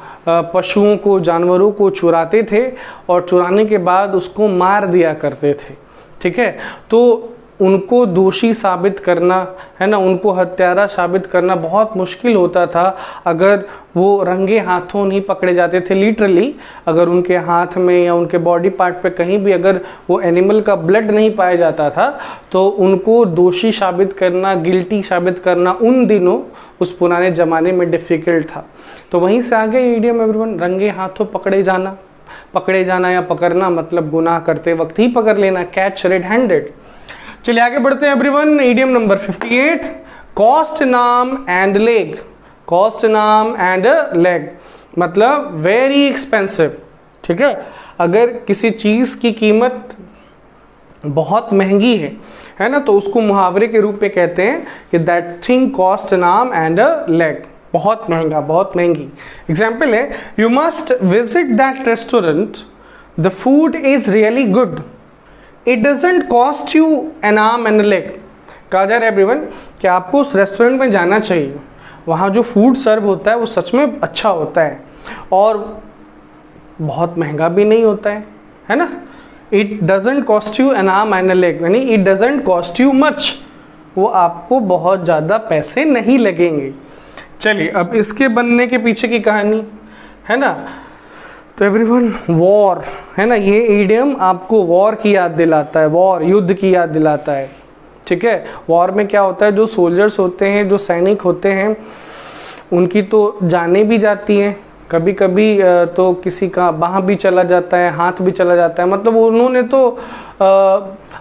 A: पशुओं को, जानवरों को चुराते थे और चुराने के बाद उसको मार दिया करते थे। ठीक है, तो उनको दोषी साबित करना, है ना, उनको हत्यारा साबित करना बहुत मुश्किल होता था अगर वो रंगे हाथों नहीं पकड़े जाते थे। लिटरली अगर उनके हाथ में या उनके बॉडी पार्ट पे कहीं भी अगर वो एनिमल का ब्लड नहीं पाया जाता था तो उनको दोषी साबित करना, गिल्टी साबित करना उन दिनों, उस पुराने ज़माने में डिफ़िकल्ट था। तो वहीं से आगे इडियम एवरीवन, रंगे हाथों पकड़े जाना। पकड़े जाना या पकड़ना मतलब गुनाह करते वक्त ही पकड़ लेना, कैच रेड हैंडेड। चलिए आगे बढ़ते हैं एवरीवन। इडियम नंबर 58, कॉस्ट नाम एंड लेग। कॉस्ट नाम एंड लेग मतलब वेरी एक्सपेंसिव। ठीक है, अगर किसी चीज की कीमत बहुत महंगी है ना, तो उसको मुहावरे के रूप में कहते हैं कि दैट थिंग कॉस्ट नाम एंड लेग, बहुत महंगा, बहुत महंगी। एग्जाम्पल है, you must visit that restaurant, the food is really good, it doesn't cost you an arm and leg. कहा जा रहा है एवरीवन कि आपको उस रेस्टोरेंट में जाना चाहिए, वहाँ जो फूड सर्व होता है वो सच में अच्छा होता है, और बहुत महंगा भी नहीं होता है ना। It doesn't cost you an arm and a leg, यानी it doesn't cost you much, वो आपको बहुत ज़्यादा पैसे नहीं लगेंगे। चलिए अब इसके बनने के पीछे की कहानी है ना। तो एवरीवन वॉर है ना, ये ईडियम आपको वॉर की याद दिलाता है, वॉर युद्ध की याद दिलाता है। ठीक है, वॉर में क्या होता है, जो सोल्जर्स होते हैं, जो सैनिक होते हैं, उनकी तो जानें भी जाती हैं, कभी कभी तो किसी का बाँह भी चला जाता है, हाथ भी चला जाता है। मतलब उन्होंने तो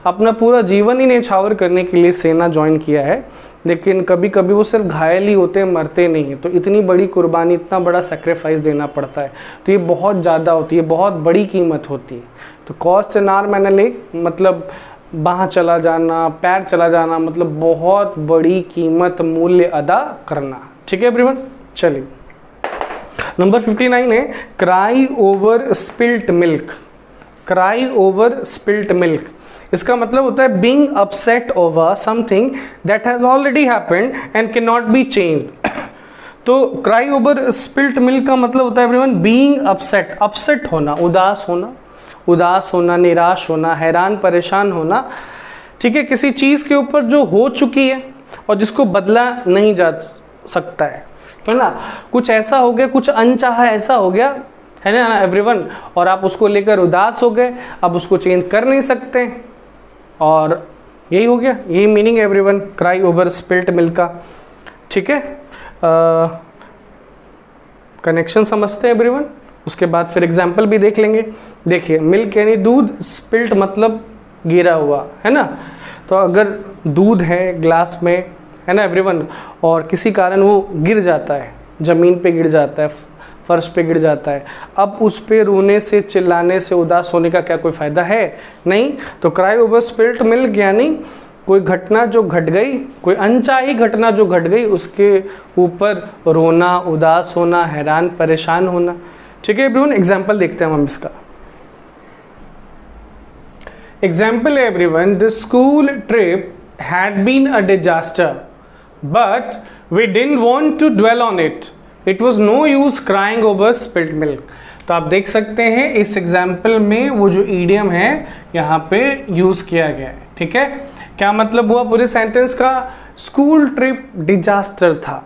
A: अपना पूरा जीवन ही न्यौछावर करने के लिए सेना ज्वाइन किया है, लेकिन कभी कभी वो सिर्फ घायल ही होते हैं, मरते नहीं हैं। तो इतनी बड़ी कुर्बानी, इतना बड़ा सेक्रीफाइस देना पड़ता है, तो ये बहुत ज़्यादा होती है, बहुत बड़ी कीमत होती है। तो cost N arm and a leg मतलब बाँह चला जाना, पैर चला जाना, मतलब बहुत बड़ी कीमत, मूल्य अदा करना। ठीक है एवरीवन, चलिए नंबर 59 है cry over spilt milk. Cry over spilt milk, इसका मतलब होता है being upset over something that has already happened and can not be changed. तो क्राई ओवर स्पिल्ट मिल्क का मतलब होता है एवरीवन बीइंग अपसेट, अपसेट होना, उदास होना, उदास होना, निराश होना, हैरान परेशान होना। ठीक है, किसी चीज़ के ऊपर जो हो चुकी है और जिसको बदला नहीं जा सकता है ना। कुछ ऐसा हो गया, कुछ अनचाहा ऐसा हो गया है ना एवरीवन, और आप उसको लेकर उदास हो गए, अब उसको चेंज कर नहीं सकते, और यही हो गया, यही मीनिंग है everyone cry over spilt milk का। ठीक है, कनेक्शन समझते हैं एवरीवन। उसके बाद फिर एग्जाम्पल भी देख लेंगे। देखिए मिल्क यानी दूध, स्पिल्ट मतलब गिरा हुआ है ना। तो अगर दूध है ग्लास में है ना एवरीवन, और किसी कारण वो गिर जाता है, ज़मीन पे गिर जाता है, फर्श पे गिर जाता है, अब उस पे रोने से, चिल्लाने से, उदास होने का क्या कोई फ़ायदा है? नहीं। तो क्राई ओवर स्पिल्ट मिल्क यानी कोई घटना जो घट गई, कोई अनचाही घटना जो घट गई, उसके ऊपर रोना, उदास होना, हैरान परेशान होना। ठीक है एवरीवन, एग्जाम्पल देखते हैं हम इसका। एग्जाम्पल है everyone, the school trip had been a disaster but we didn't want to dwell on it. It was no use crying over spilt milk. तो आप देख सकते हैं इस एग्जाम्पल में वो जो ईडियम है यहाँ पे यूज किया गया है। ठीक है, क्या मतलब हुआ पूरे सेंटेंस का? स्कूल ट्रिप डिजास्टर था,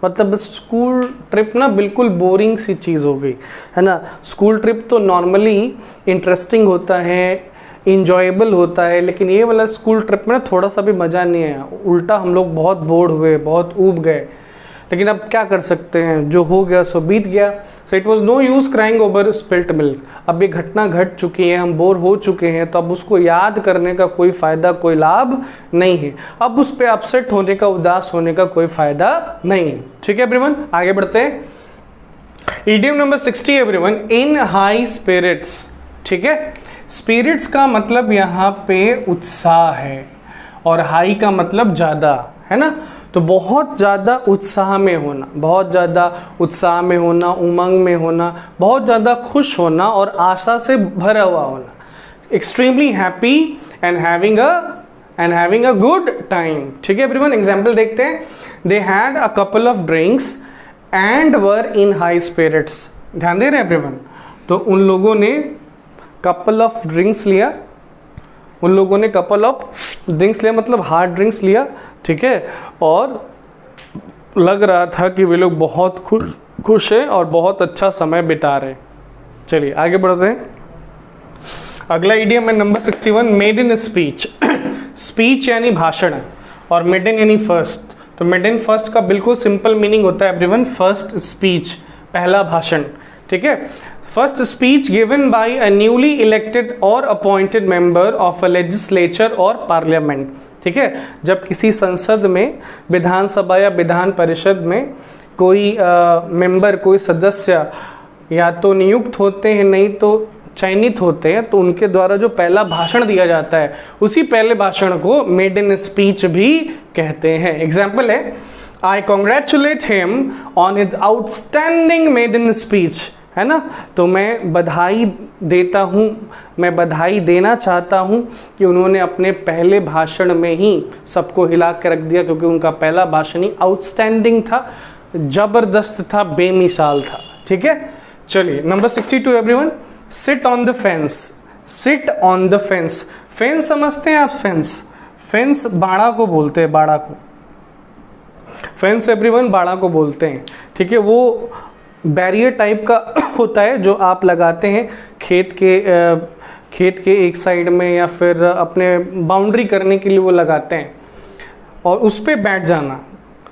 A: मतलब स्कूल ट्रिप ना बिल्कुल बोरिंग सी चीज़ हो गई है ना। स्कूल ट्रिप तो नॉर्मली इंटरेस्टिंग होता है, इंजॉयबल होता है, लेकिन ये वाला स्कूल ट्रिप में ना थोड़ा सा भी मज़ा नहीं आया, उल्टा हम लोग बहुत बोर हुए, बहुत ऊब गए। लेकिन अब क्या कर सकते हैं, जो हो गया सो बीत गया। So it was no use crying over spilt milk. अब ये घटना घट चुकी है, हम बोर हो चुके हैं, तो अब उसको याद करने का कोई फ़ायदा, कोई लाभ नहीं है। अब उस पर अपसेट होने का, उदास होने का कोई फ़ायदा नहीं है। ठीक है एवरीवन, आगे बढ़ते हैं। Idiom number 60 everyone, in high spirits. ठीक है, स्पिरिट्स का मतलब यहाँ पे उत्साह है, और हाई का मतलब ज़्यादा है ना। तो बहुत ज़्यादा उत्साह में होना, बहुत ज़्यादा उत्साह में होना, उमंग में होना, बहुत ज़्यादा खुश होना और आशा से भरा हुआ होना। Extremely happy and having a good time. ठीक है एवरीवन, एग्जाम्पल देखते हैं। They had a couple of drinks and were in high spirits. ध्यान दे रहे हैं एवरीवन, तो उन लोगों ने कपल ऑफ ड्रिंक्स लिया, उन लोगों ने कपल ऑफ ड्रिंक्स लिया मतलब हार्ड ड्रिंक्स लिया। ठीक है, और लग रहा था कि वे लोग बहुत खुश हैं और बहुत अच्छा समय बिता रहे। चलिए आगे बढ़ते हैं। अगला इडियम है number 61, made in speech. Speech यानी भाषण, और मेड इन यानी फर्स्ट। तो मेड इन फर्स्ट का बिल्कुल सिंपल मीनिंग होता है एवरीवन, फर्स्ट स्पीच, पहला भाषण। ठीक है, first speech given by a newly elected or appointed member of a legislature or parliament. ठीक है, जब किसी संसद में, विधानसभा या विधान परिषद में कोई मेंबर, कोई सदस्य या तो नियुक्त होते हैं, नहीं तो चयनित होते हैं, तो उनके द्वारा जो पहला भाषण दिया जाता है, उसी पहले भाषण को मेड इन स्पीच भी कहते हैं। एग्जाम्पल है, I congratulate him on his outstanding made in speech, है ना। तो मैं बधाई देता हूँ, मैं बधाई देना चाहता हूँ कि उन्होंने अपने पहले भाषण में ही सबको हिला के रख दिया, क्योंकि उनका पहला भाषण ही आउटस्टैंडिंग था, ज़बरदस्त था, बेमिसाल था। ठीक है, चलिए number 62 everyone, sit on the fence. Sit on the fence, fence समझते हैं आप? फेंस, फेंस बाड़ा को बोलते हैं, बाड़ा को। फेंस एवरीवन बाड़ा को बोलते हैं, ठीक है। वो बैरियर टाइप का होता है जो आप लगाते हैं खेत के एक साइड में, या फिर अपने बाउंड्री करने के लिए वो लगाते हैं, और उस पे बैठ जाना।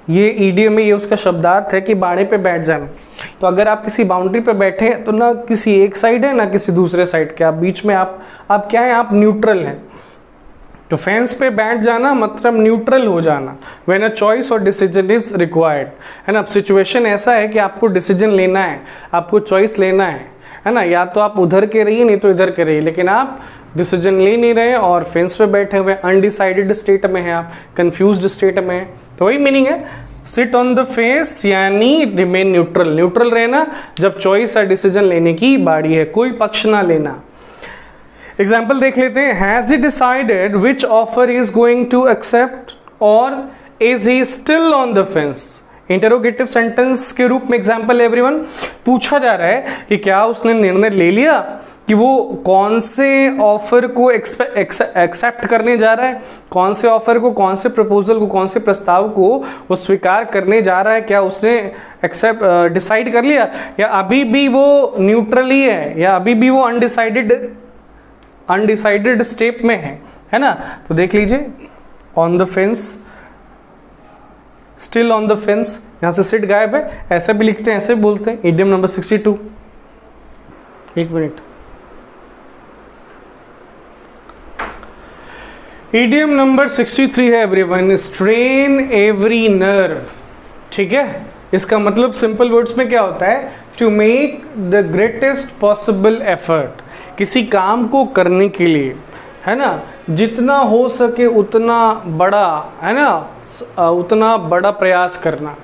A: ये ईडीएम में ये उसका शब्दार्थ है कि बाड़े पे बैठ जाना। तो अगर आप किसी बाउंड्री पे बैठे हैं तो ना किसी एक साइड है ना किसी दूसरे साइड के, आप बीच में आप क्या है, आप न्यूट्रल हैं। तो फेंस पे बैठ जाना मतलब न्यूट्रल हो जाना। व्हेन अ चॉइस और डिसीजन इज रिक्वायर्ड, है ना। अब सिचुएशन ऐसा है कि आपको डिसीजन लेना है, आपको चॉइस लेना है ना। या तो आप उधर के रहिए नहीं तो इधर के रहिए, लेकिन आप डिसीजन ले नहीं रहे और फेंस पे बैठे हुए, अनडिसाइडेड स्टेट में है आप, कंफ्यूज्ड स्टेट में है। तो वही मीनिंग है सिट ऑन द फेस, यानी रिमेन न्यूट्रल। न्यूट्रल रहना जब चॉइस या डिसीजन लेने की बारी है, कोई पक्ष ना लेना। एग्जाम्पल देख लेते हैं, has he decided which offer is going to accept, or is he still on the fence. Interrogative sentence के रूप में एग्जाम्पल एवरीवन पूछा जा रहा है कि क्या उसने निर्णय ले लिया कि वो कौन से ऑफर को एक्सेप्ट करने जा रहा है, कौन से ऑफर को, कौन से प्रपोजल को, कौन से प्रस्ताव को वो स्वीकार करने जा रहा है। क्या उसने एक्सेप्ट डिसाइड कर लिया, या अभी भी वो न्यूट्रल ही है, या अभी भी वो अनडिसाइडेड स्टेप में है ना। तो देख लीजिए, on the fence, still on the fence, यहां से सिट गायब है, ऐसे भी लिखते हैं, ऐसे भी बोलते हैं। इडियम नंबर 62, एक मिनट। इडियम नंबर 63 है एवरीवन, स्ट्रेन एवरी नर्व। ठीक है, इसका मतलब सिंपल वर्ड्स में क्या होता है, to make the greatest possible effort. किसी काम को करने के लिए, है ना, जितना हो सके उतना बड़ा, है ना, उतना बड़ा प्रयास करना।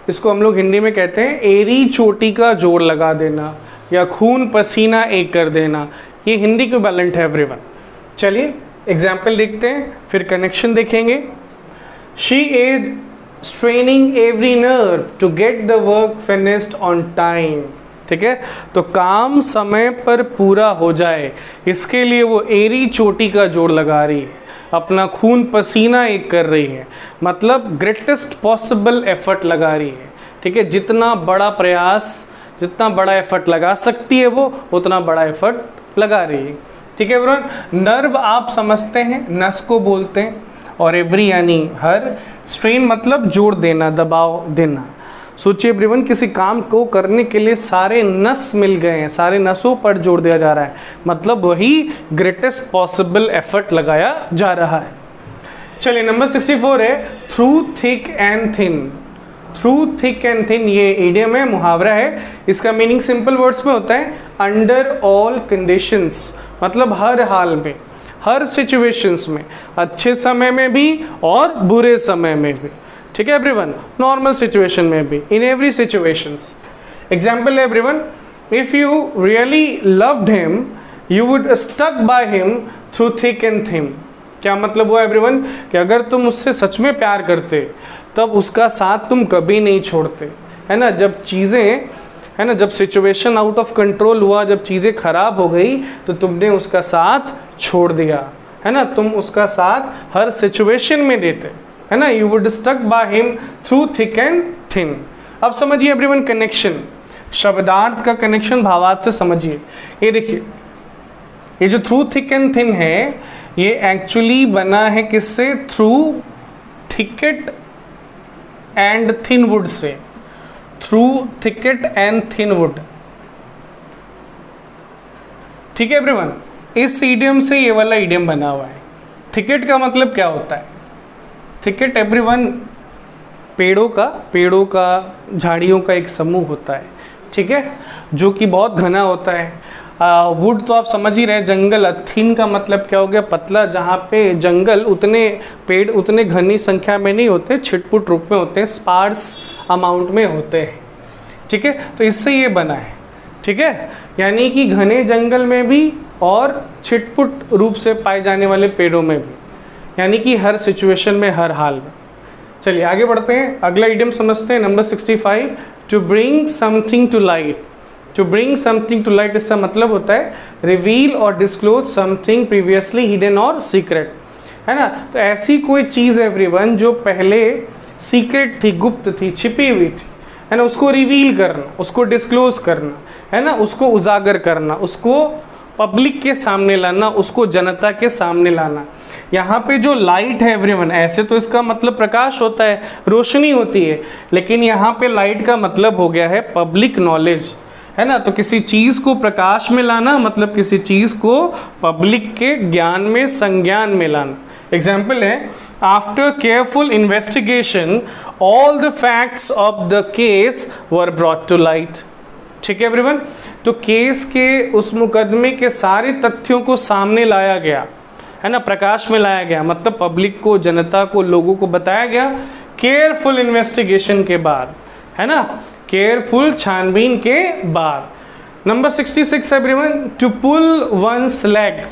A: इसको हम लोग हिंदी में कहते हैं एरी चोटी का जोर लगा देना, या खून पसीना एक कर देना। ये हिंदी इक्विवेलेंट है एवरीवन। चलिए एग्जाम्पल देखते हैं, फिर कनेक्शन देखेंगे। She is straining every nerve to get the work finished on time. ठीक है, तो काम समय पर पूरा हो जाए, इसके लिए वो एरी चोटी का जोर लगा रही है, अपना खून पसीना एक कर रही है, मतलब ग्रेटेस्ट पॉसिबल एफर्ट लगा रही है। ठीक है, जितना बड़ा प्रयास, जितना बड़ा एफर्ट लगा सकती है वो उतना बड़ा एफर्ट लगा रही है। ठीक है एवरीवन, नर्व आप समझते हैं, नस को बोलते हैं, और एवरी यानी हर, स्ट्रेन मतलब जोर देना, दबाव देना। सोचिए एवरीवन, किसी काम को करने के लिए सारे नस मिल गए हैं, सारे नसों पर जोर दिया जा रहा है, मतलब वही ग्रेटेस्ट पॉसिबल एफर्ट लगाया जा रहा है। चलिए नंबर 64 है, through thick and thin. Through thick and thin ये इडियम है, मुहावरा है। इसका मीनिंग सिंपल वर्ड्स में होता है अंडर ऑल कंडीशंस, मतलब हर हाल में, हर सिचुएशंस में, अच्छे समय में भी और बुरे समय में भी। ठीक है एवरीवन, नॉर्मल सिचुएशन में भी, in every situations. Example everyone, if you really loved him you would stuck by him through thick and thin. क्या मतलब हुआ एवरीवन, कि अगर तुम उससे सच में प्यार करते तब उसका साथ तुम कभी नहीं छोड़ते, है ना। जब चीज़ें, है ना, जब सिचुएशन आउट ऑफ कंट्रोल हुआ, जब चीज़ें खराब हो गई तो तुमने उसका साथ छोड़ दिया, है ना। तुम उसका साथ हर सिचुएशन में देते, है ना। You would stuck by him through thick and thin. अब समझिए एवरीवन कनेक्शन, शब्दार्थ का कनेक्शन भावार्थ से समझिए। ये देखिए, ये जो थ्रू थिक एंड थिन है ये एक्चुअली बना है किससे, through thicket and thin would say, through thicket and thin would. ठीक है एवरीवन, इस ईडियम से ये वाला ईडियम बना हुआ है। थिकेट का मतलब क्या होता है, थिकेट एवरीवन पेड़ों का झाड़ियों का एक समूह होता है, ठीक है, जो कि बहुत घना होता है। वुड तो आप समझ ही रहे, जंगल। थिन का मतलब क्या हो गया, पतला, जहाँ पे जंगल उतने पेड़ उतने घनी संख्या में नहीं होते, छिटपुट रूप में होते हैं, स्पार्स अमाउंट में होते हैं। ठीक है, तो इससे ये बना है। ठीक है, यानी कि घने जंगल में भी और छिटपुट रूप से पाए जाने वाले पेड़ों में भी, यानी कि हर सिचुएशन में, हर हाल में। चलिए आगे बढ़ते हैं, अगला इडियम समझते हैं। Number 65, to bring something to light. To bring something to light, इसका मतलब होता है रिवील और डिस्क्लोज समथिंग प्रीवियसली हिडन और सीक्रेट, है ना। तो ऐसी कोई चीज़ एवरीवन जो पहले सीक्रेट थी, गुप्त थी, छिपी हुई थी, है ना, उसको रिवील करना, उसको डिस्क्लोज करना, है ना, उसको उजागर करना, उसको पब्लिक के सामने लाना, उसको जनता के सामने लाना। यहाँ पे जो लाइट है एवरीवन, ऐसे तो इसका मतलब प्रकाश होता है, रोशनी होती है, लेकिन यहाँ पे लाइट का मतलब हो गया है पब्लिक नॉलेज, है ना। तो किसी चीज को प्रकाश में लाना मतलब किसी चीज को पब्लिक के ज्ञान में, संज्ञान में लाना। एग्जाम्पल है, after careful investigation all the facts of the case were brought to light. ठीक है एवरीवन, तो केस के उस मुकदमे के सारे तथ्यों को सामने लाया गया, है ना, प्रकाश में लाया गया, मतलब पब्लिक को, जनता को, लोगों को बताया गया केयरफुल इन्वेस्टिगेशन के बाद, है ना, केयरफुल छानबीन के बाद। Number 66 everyone, to pull one's leg,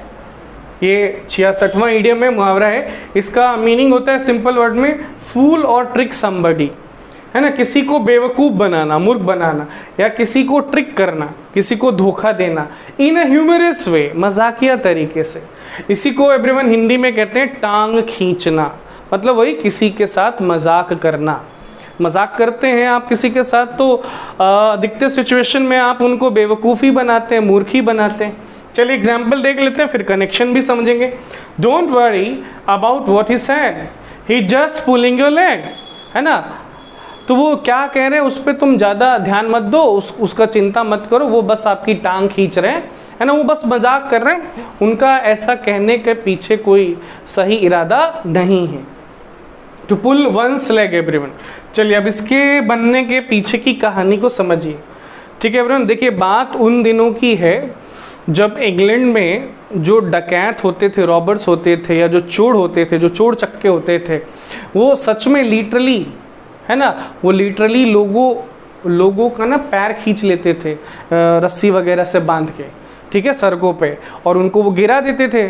A: ये 66वां इडियम में मुहावरा है। इसका मीनिंग होता है सिंपल वर्ड में फूल और ट्रिक समबडी, है ना, किसी को बेवकूफ़ बनाना, मूर्ख बनाना, या किसी को ट्रिक करना, किसी को धोखा देना इन अ ह्यूमरस वे, मजाकिया तरीके से। इसी को एवरीवन हिंदी में कहते हैं टांग खींचना, मतलब वही किसी के साथ मजाक करना। मजाक करते हैं आप किसी के साथ तो अधिकतर सिचुएशन में आप उनको बेवकूफ़ी बनाते हैं, मूर्खी बनाते हैं। चलिए एग्जाम्पल देख लेते हैं, फिर कनेक्शन भी समझेंगे। Don't worry about what he said, he just pulling your leg, है ना। तो वो क्या कह रहे हैं उस पर तुम ज़्यादा ध्यान मत दो, उसका चिंता मत करो, वो बस आपकी टांग खींच रहे हैं, है ना, वो बस मजाक कर रहे हैं, उनका ऐसा कहने के पीछे कोई सही इरादा नहीं है। To pull one's leg everyone. चलिए अब इसके बनने के पीछे की कहानी को समझिए। ठीक है एवरीवन, देखिए बात उन दिनों की है जब इंग्लैंड में जो डकैत होते थे, रॉबर्स होते थे, या जो चोर होते थे, जो चोर चक्के होते थे, वो सच में लिटरली, है ना, वो लिटरली लोगों का ना पैर खींच लेते थे रस्सी वगैरह से बांध के, ठीक है, सड़कों पे, और उनको वो गिरा देते थे।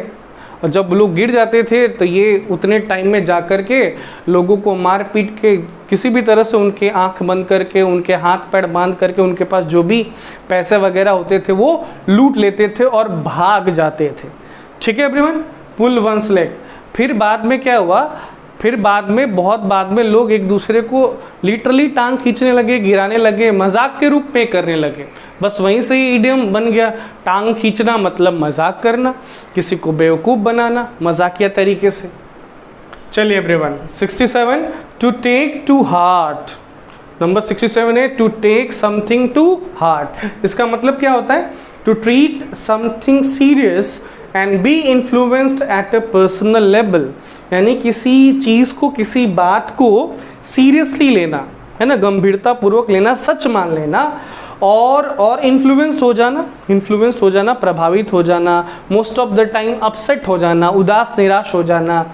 A: और जब लोग गिर जाते थे तो ये उतने टाइम में जा कर के लोगों को मार पीट के किसी भी तरह से उनके आंख बंद करके, उनके हाथ पैर बांध करके, उनके पास जो भी पैसे वगैरह होते थे वो लूट लेते थे और भाग जाते थे। ठीक है एवरीवन, पुल वंस लेग। फिर बाद में क्या हुआ, फिर बाद में, बहुत बाद में लोग एक दूसरे को लिटरली टांग खींचने लगे, गिराने लगे, मजाक के रूप में करने लगे। बस वहीं से ही इडियम बन गया, टांग खींचना मतलब मजाक करना, किसी को बेवकूफ़ बनाना मजाकिया तरीके से। चलिए everyone 67, to take to heart. Number 67 है to take something to heart. इसका मतलब क्या होता है, to treat something serious and be influenced at a personal level, यानी किसी चीज़ को, किसी बात को सीरियसली लेना, है ना, गंभीरता पूर्वक लेना, सच मान लेना, और इन्फ्लुएंस्ड हो जाना, प्रभावित हो जाना, most of the time upset हो जाना, उदास निराश हो जाना,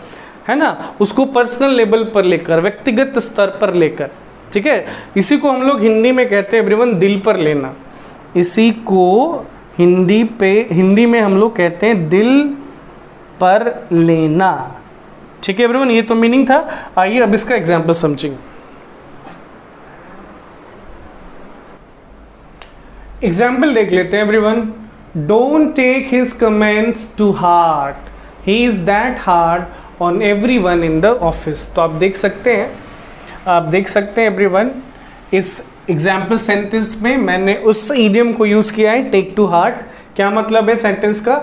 A: है ना, उसको पर्सनल लेवल पर लेकर, व्यक्तिगत स्तर पर लेकर। ठीक है, इसी को हम लोग हिंदी में कहते हैं एवरीवन दिल पर लेना। इसी को हिंदी में हम लोग कहते हैं दिल पर लेना। ठीक है एवरीवन, ये तो मीनिंग था। आइए अब इसका एग्जाम्पल समझेंगे। एग्जाम्पल देख लेते हैं everyone. Don't take his comments to heart, he is that hard on everyone in the office. तो आप देख सकते हैं एवरीवन, इस एग्जाम्पल सेंटेंस में मैंने उस इडियम को यूज किया है, टेक टू हार्ट। क्या मतलब है सेंटेंस का,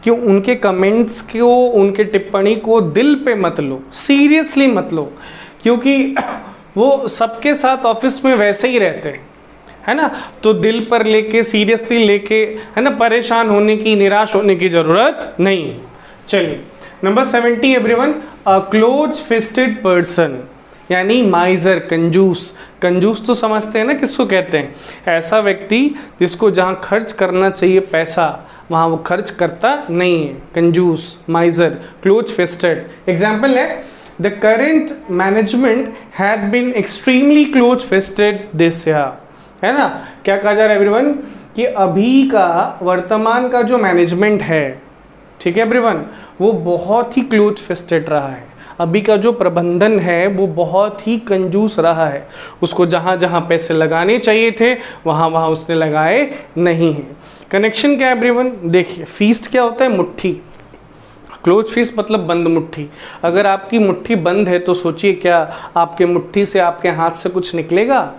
A: कि उनके कमेंट्स को, उनके टिप्पणी को दिल पे मत लो, सीरियसली मत लो, क्योंकि वो सबके साथ ऑफिस में वैसे ही रहते हैं, है ना। तो दिल पर लेके, सीरियसली लेके, है ना, परेशान होने की, निराश होने की जरूरत नहीं। चलिए number 70 everyone, a close fisted person, यानी माइजर, कंजूस तो समझते हैं ना किसको कहते हैं, ऐसा व्यक्ति जिसको जहाँ खर्च करना चाहिए पैसा वहाँ वो खर्च करता नहीं है, कंजूस, माइजर, क्लोज फिस्टेड। एग्जाम्पल है, the current management had been extremely close fisted this year, है ना। क्या कहा जा रहा है एवरीवन, कि अभी का, वर्तमान का जो मैनेजमेंट है, ठीक है एवरीवन, वो बहुत ही क्लोज फिस्टेड रहा है, अभी का जो प्रबंधन है वो बहुत ही कंजूस रहा है, उसको जहाँ जहाँ पैसे लगाने चाहिए थे वहाँ वहाँ उसने लगाए नहीं हैं। कनेक्शन क्या है एवरीवन? देखिए, फीस्ट क्या होता है? मुट्ठी। क्लोज फीस्ट मतलब बंद मुट्ठी। अगर आपकी मुट्ठी बंद है तो सोचिए क्या आपके मुट्ठी से, आपके हाथ से कुछ निकलेगा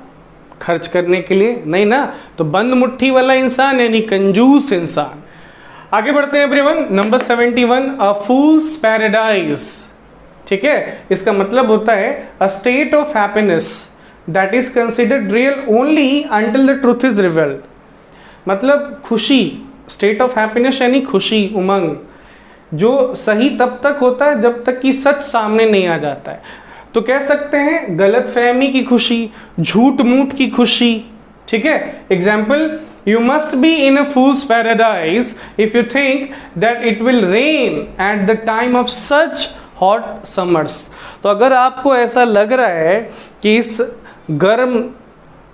A: खर्च करने के लिए? नहीं ना। तो बंद मुट्ठी वाला इंसान यानी कंजूस इंसान। आगे बढ़ते हैं एवरीवन। नंबर 71, अ फूल्स पैराडाइज। ठीक है, इसका मतलब होता है a state of happiness that is considered real only until the truth is revealed. मतलब खुशी, स्टेट ऑफ हैप्पीनेस यानी खुशी, उमंग, जो सही तब तक होता है जब तक कि सच सामने नहीं आ जाता है। तो कह सकते हैं गलत फहमी की खुशी, झूठ मूठ की खुशी। ठीक है, example, you must be in a fools paradise if you think that it will rain at the time of such hot summers. तो अगर आपको ऐसा लग रहा है कि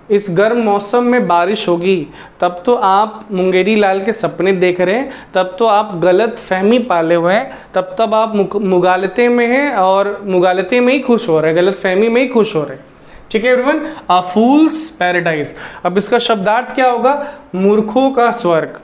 A: इस गर्म मौसम में बारिश होगी, तब तो आप मुंगेरी लाल के सपने देख रहे हैं, तब तो आप गलत फहमी पाले हुए हैं, तब आप मुगालते में हैं और मुगालते में ही खुश हो रहे हैं, गलत फहमी में ही खुश हो रहे हैं। ठीक है एवरीवन, अ फूल्स पैराडाइज। अब इसका शब्दार्थ क्या होगा? मूर्खों का स्वर्ग,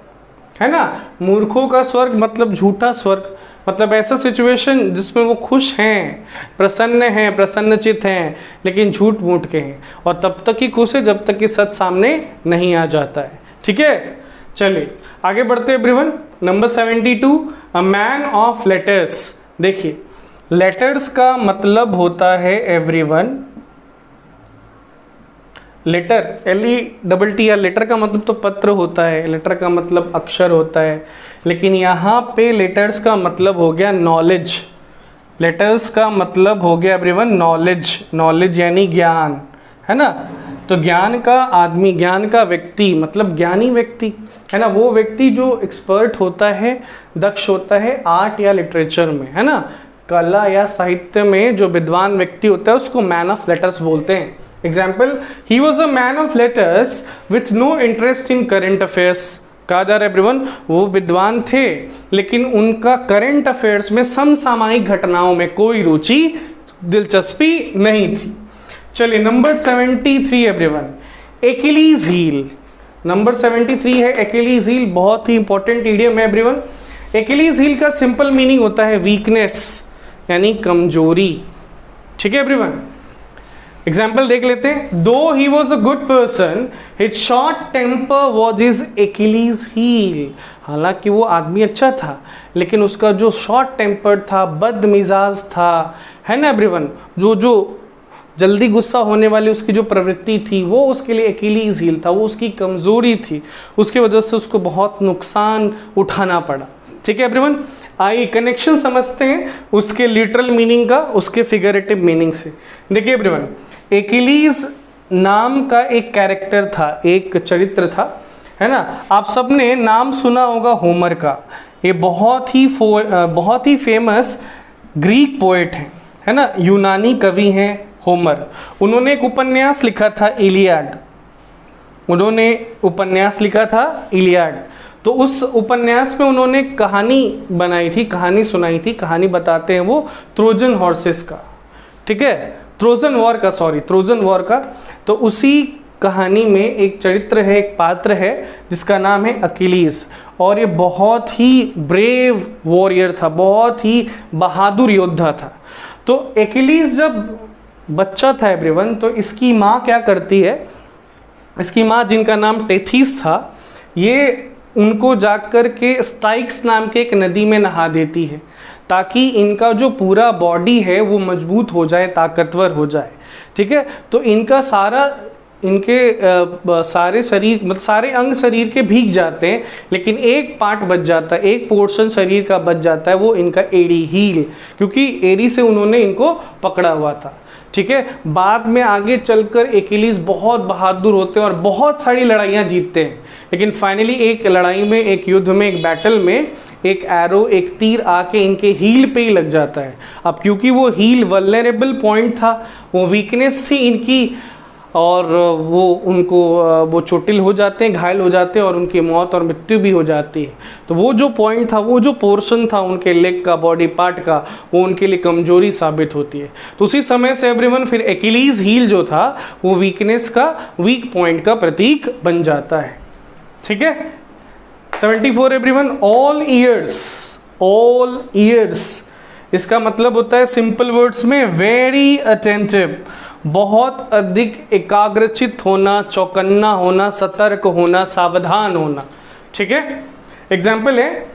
A: है ना। मूर्खों का स्वर्ग मतलब झूठा स्वर्ग, मतलब ऐसा सिचुएशन जिसमें वो खुश हैं, प्रसन्नचित हैं, लेकिन झूठ मूठ के हैं, और तब तक ही खुश है जब तक कि सच सामने नहीं आ जाता है। ठीक है, चलिए आगे बढ़ते हैं everyone. Number 72, a man of letters. देखिए, लेटर्स का मतलब होता है एवरीवन लेटर, LETT। लेटर का मतलब तो पत्र होता है, लेटर का मतलब अक्षर होता है, लेकिन यहाँ पे लेटर्स का मतलब हो गया नॉलेज। लेटर्स का मतलब हो गया एवरीवन नॉलेज। नॉलेज यानी ज्ञान, है ना। तो ज्ञान का आदमी, ज्ञान का व्यक्ति मतलब ज्ञानी व्यक्ति, है ना। वो व्यक्ति जो एक्सपर्ट होता है, दक्ष होता है आर्ट या लिटरेचर में, है ना, कला या साहित्य में जो विद्वान व्यक्ति होता है उसको मैन ऑफ लेटर्स बोलते हैं। Example, he was a man of letters with no interest in current affairs. कहा जा रहा है एवरीवन वो विद्वान थे लेकिन उनका करंट अफेयर्स में, समसामयिक घटनाओं में कोई रुचि, दिलचस्पी नहीं थी। चलिए number 73 everyone, Achilles heal. Number 73 है एकिलीज हील, बहुत ही इंपॉर्टेंट इडियम है एवरीवन। एकिलीज हील का सिंपल मीनिंग होता है वीकनेस यानी कमजोरी। ठीक है एवरीवन, एग्जाम्पल देख लेते हैं। Though he was a good person, his short temper was his Achilles heel. हालांकि वो आदमी अच्छा था लेकिन उसका जो शॉर्ट टेम्पर्ड था, बदमिजाज था, है ना एवरीवन, जो जल्दी गुस्सा होने वाली उसकी जो प्रवृत्ति थी वो उसके लिए एकिलीज हील था, वो उसकी कमजोरी थी, उसकी वजह से उसको बहुत नुकसान उठाना पड़ा। ठीक है एवरीवन, आइए कनेक्शन समझते हैं उसके लिटरल मीनिंग का उसके फिगरेटिव मीनिंग से। देखिए एवरीवन, एकिलीज नाम का एक कैरेक्टर था, एक चरित्र था, है ना। आप सबने नाम सुना होगा होमर का। ये बहुत ही फेमस ग्रीक पोएट है ना, यूनानी कवि हैं होमर। उन्होंने एक उपन्यास लिखा था इलियाड। तो उस उपन्यास में उन्होंने कहानी बनाई थी, कहानी सुनाई थी। कहानी बताते हैं वो ट्रोजन हॉर्सेस का, ठीक है, ट्रोजन वॉर का। तो उसी कहानी में एक चरित्र है, एक पात्र है जिसका नाम है अकिलीज, और ये बहुत ही ब्रेव वॉरियर था, बहुत ही बहादुर योद्धा था। तो अकिलीज जब बच्चा था एवरीवन, तो इसकी माँ क्या करती है, इसकी माँ जिनका नाम टेथिस था, ये उनको जाकर के स्टाइक्स नाम के एक नदी में नहा देती है ताकि इनका जो पूरा बॉडी है वो मजबूत हो जाए, ताकतवर हो जाए। ठीक है, तो इनका सारे शरीर मतलब सारे अंग शरीर के भीग जाते हैं, लेकिन एक पार्ट बच जाता है, एक पोर्शन शरीर का बच जाता है, वो इनका एड़ी, हील, क्योंकि एड़ी से उन्होंने इनको पकड़ा हुआ था। ठीक है, बाद में आगे चलकर एकिलीज बहुत बहादुर होते हैं और बहुत सारी लड़ाइयाँ जीतते हैं, लेकिन फाइनली एक लड़ाई में, एक युद्ध में, एक बैटल में एक एरो, एक तीर आके इनके हील पे ही लग जाता है। अब क्योंकि वो हील वल्नरेबल पॉइंट था, वो वीकनेस थी इनकी और वो चोटिल हो जाते हैं, घायल हो जाते हैं और उनकी मौत और मृत्यु भी हो जाती है। तो वो जो पॉइंट था, वो जो पोर्शन था उनके लेग का, बॉडी पार्ट का, वो उनके लिए कमजोरी साबित होती है। तो उसी समय से एवरीवन फिर एक्िलीज हील जो था वो वीकनेस का, वीक पॉइंट का प्रतीक बन जाता है। ठीक है, 74 एवरीवन, ऑल ईयर्स इसका मतलब होता है सिंपल वर्ड्स में वेरी अटेंटिव, बहुत अधिक एकाग्रचित होना, चौकन्ना होना, सतर्क होना, सावधान होना। ठीक है, एग्जाम्पल है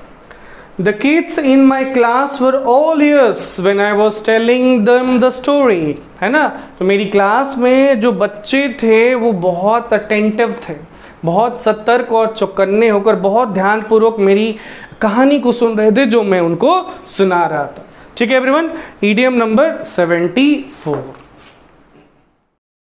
A: The kids in my class were all ears when I was telling them the story, है ना। तो मेरी क्लास में जो बच्चे थे वो बहुत अटेंटिव थे, बहुत सतर्क और चौकन्ने होकर बहुत ध्यानपूर्वक मेरी कहानी को सुन रहे थे जो मैं उनको सुना रहा था। ठीक है एवरीवन, ईडीएम नंबर 74।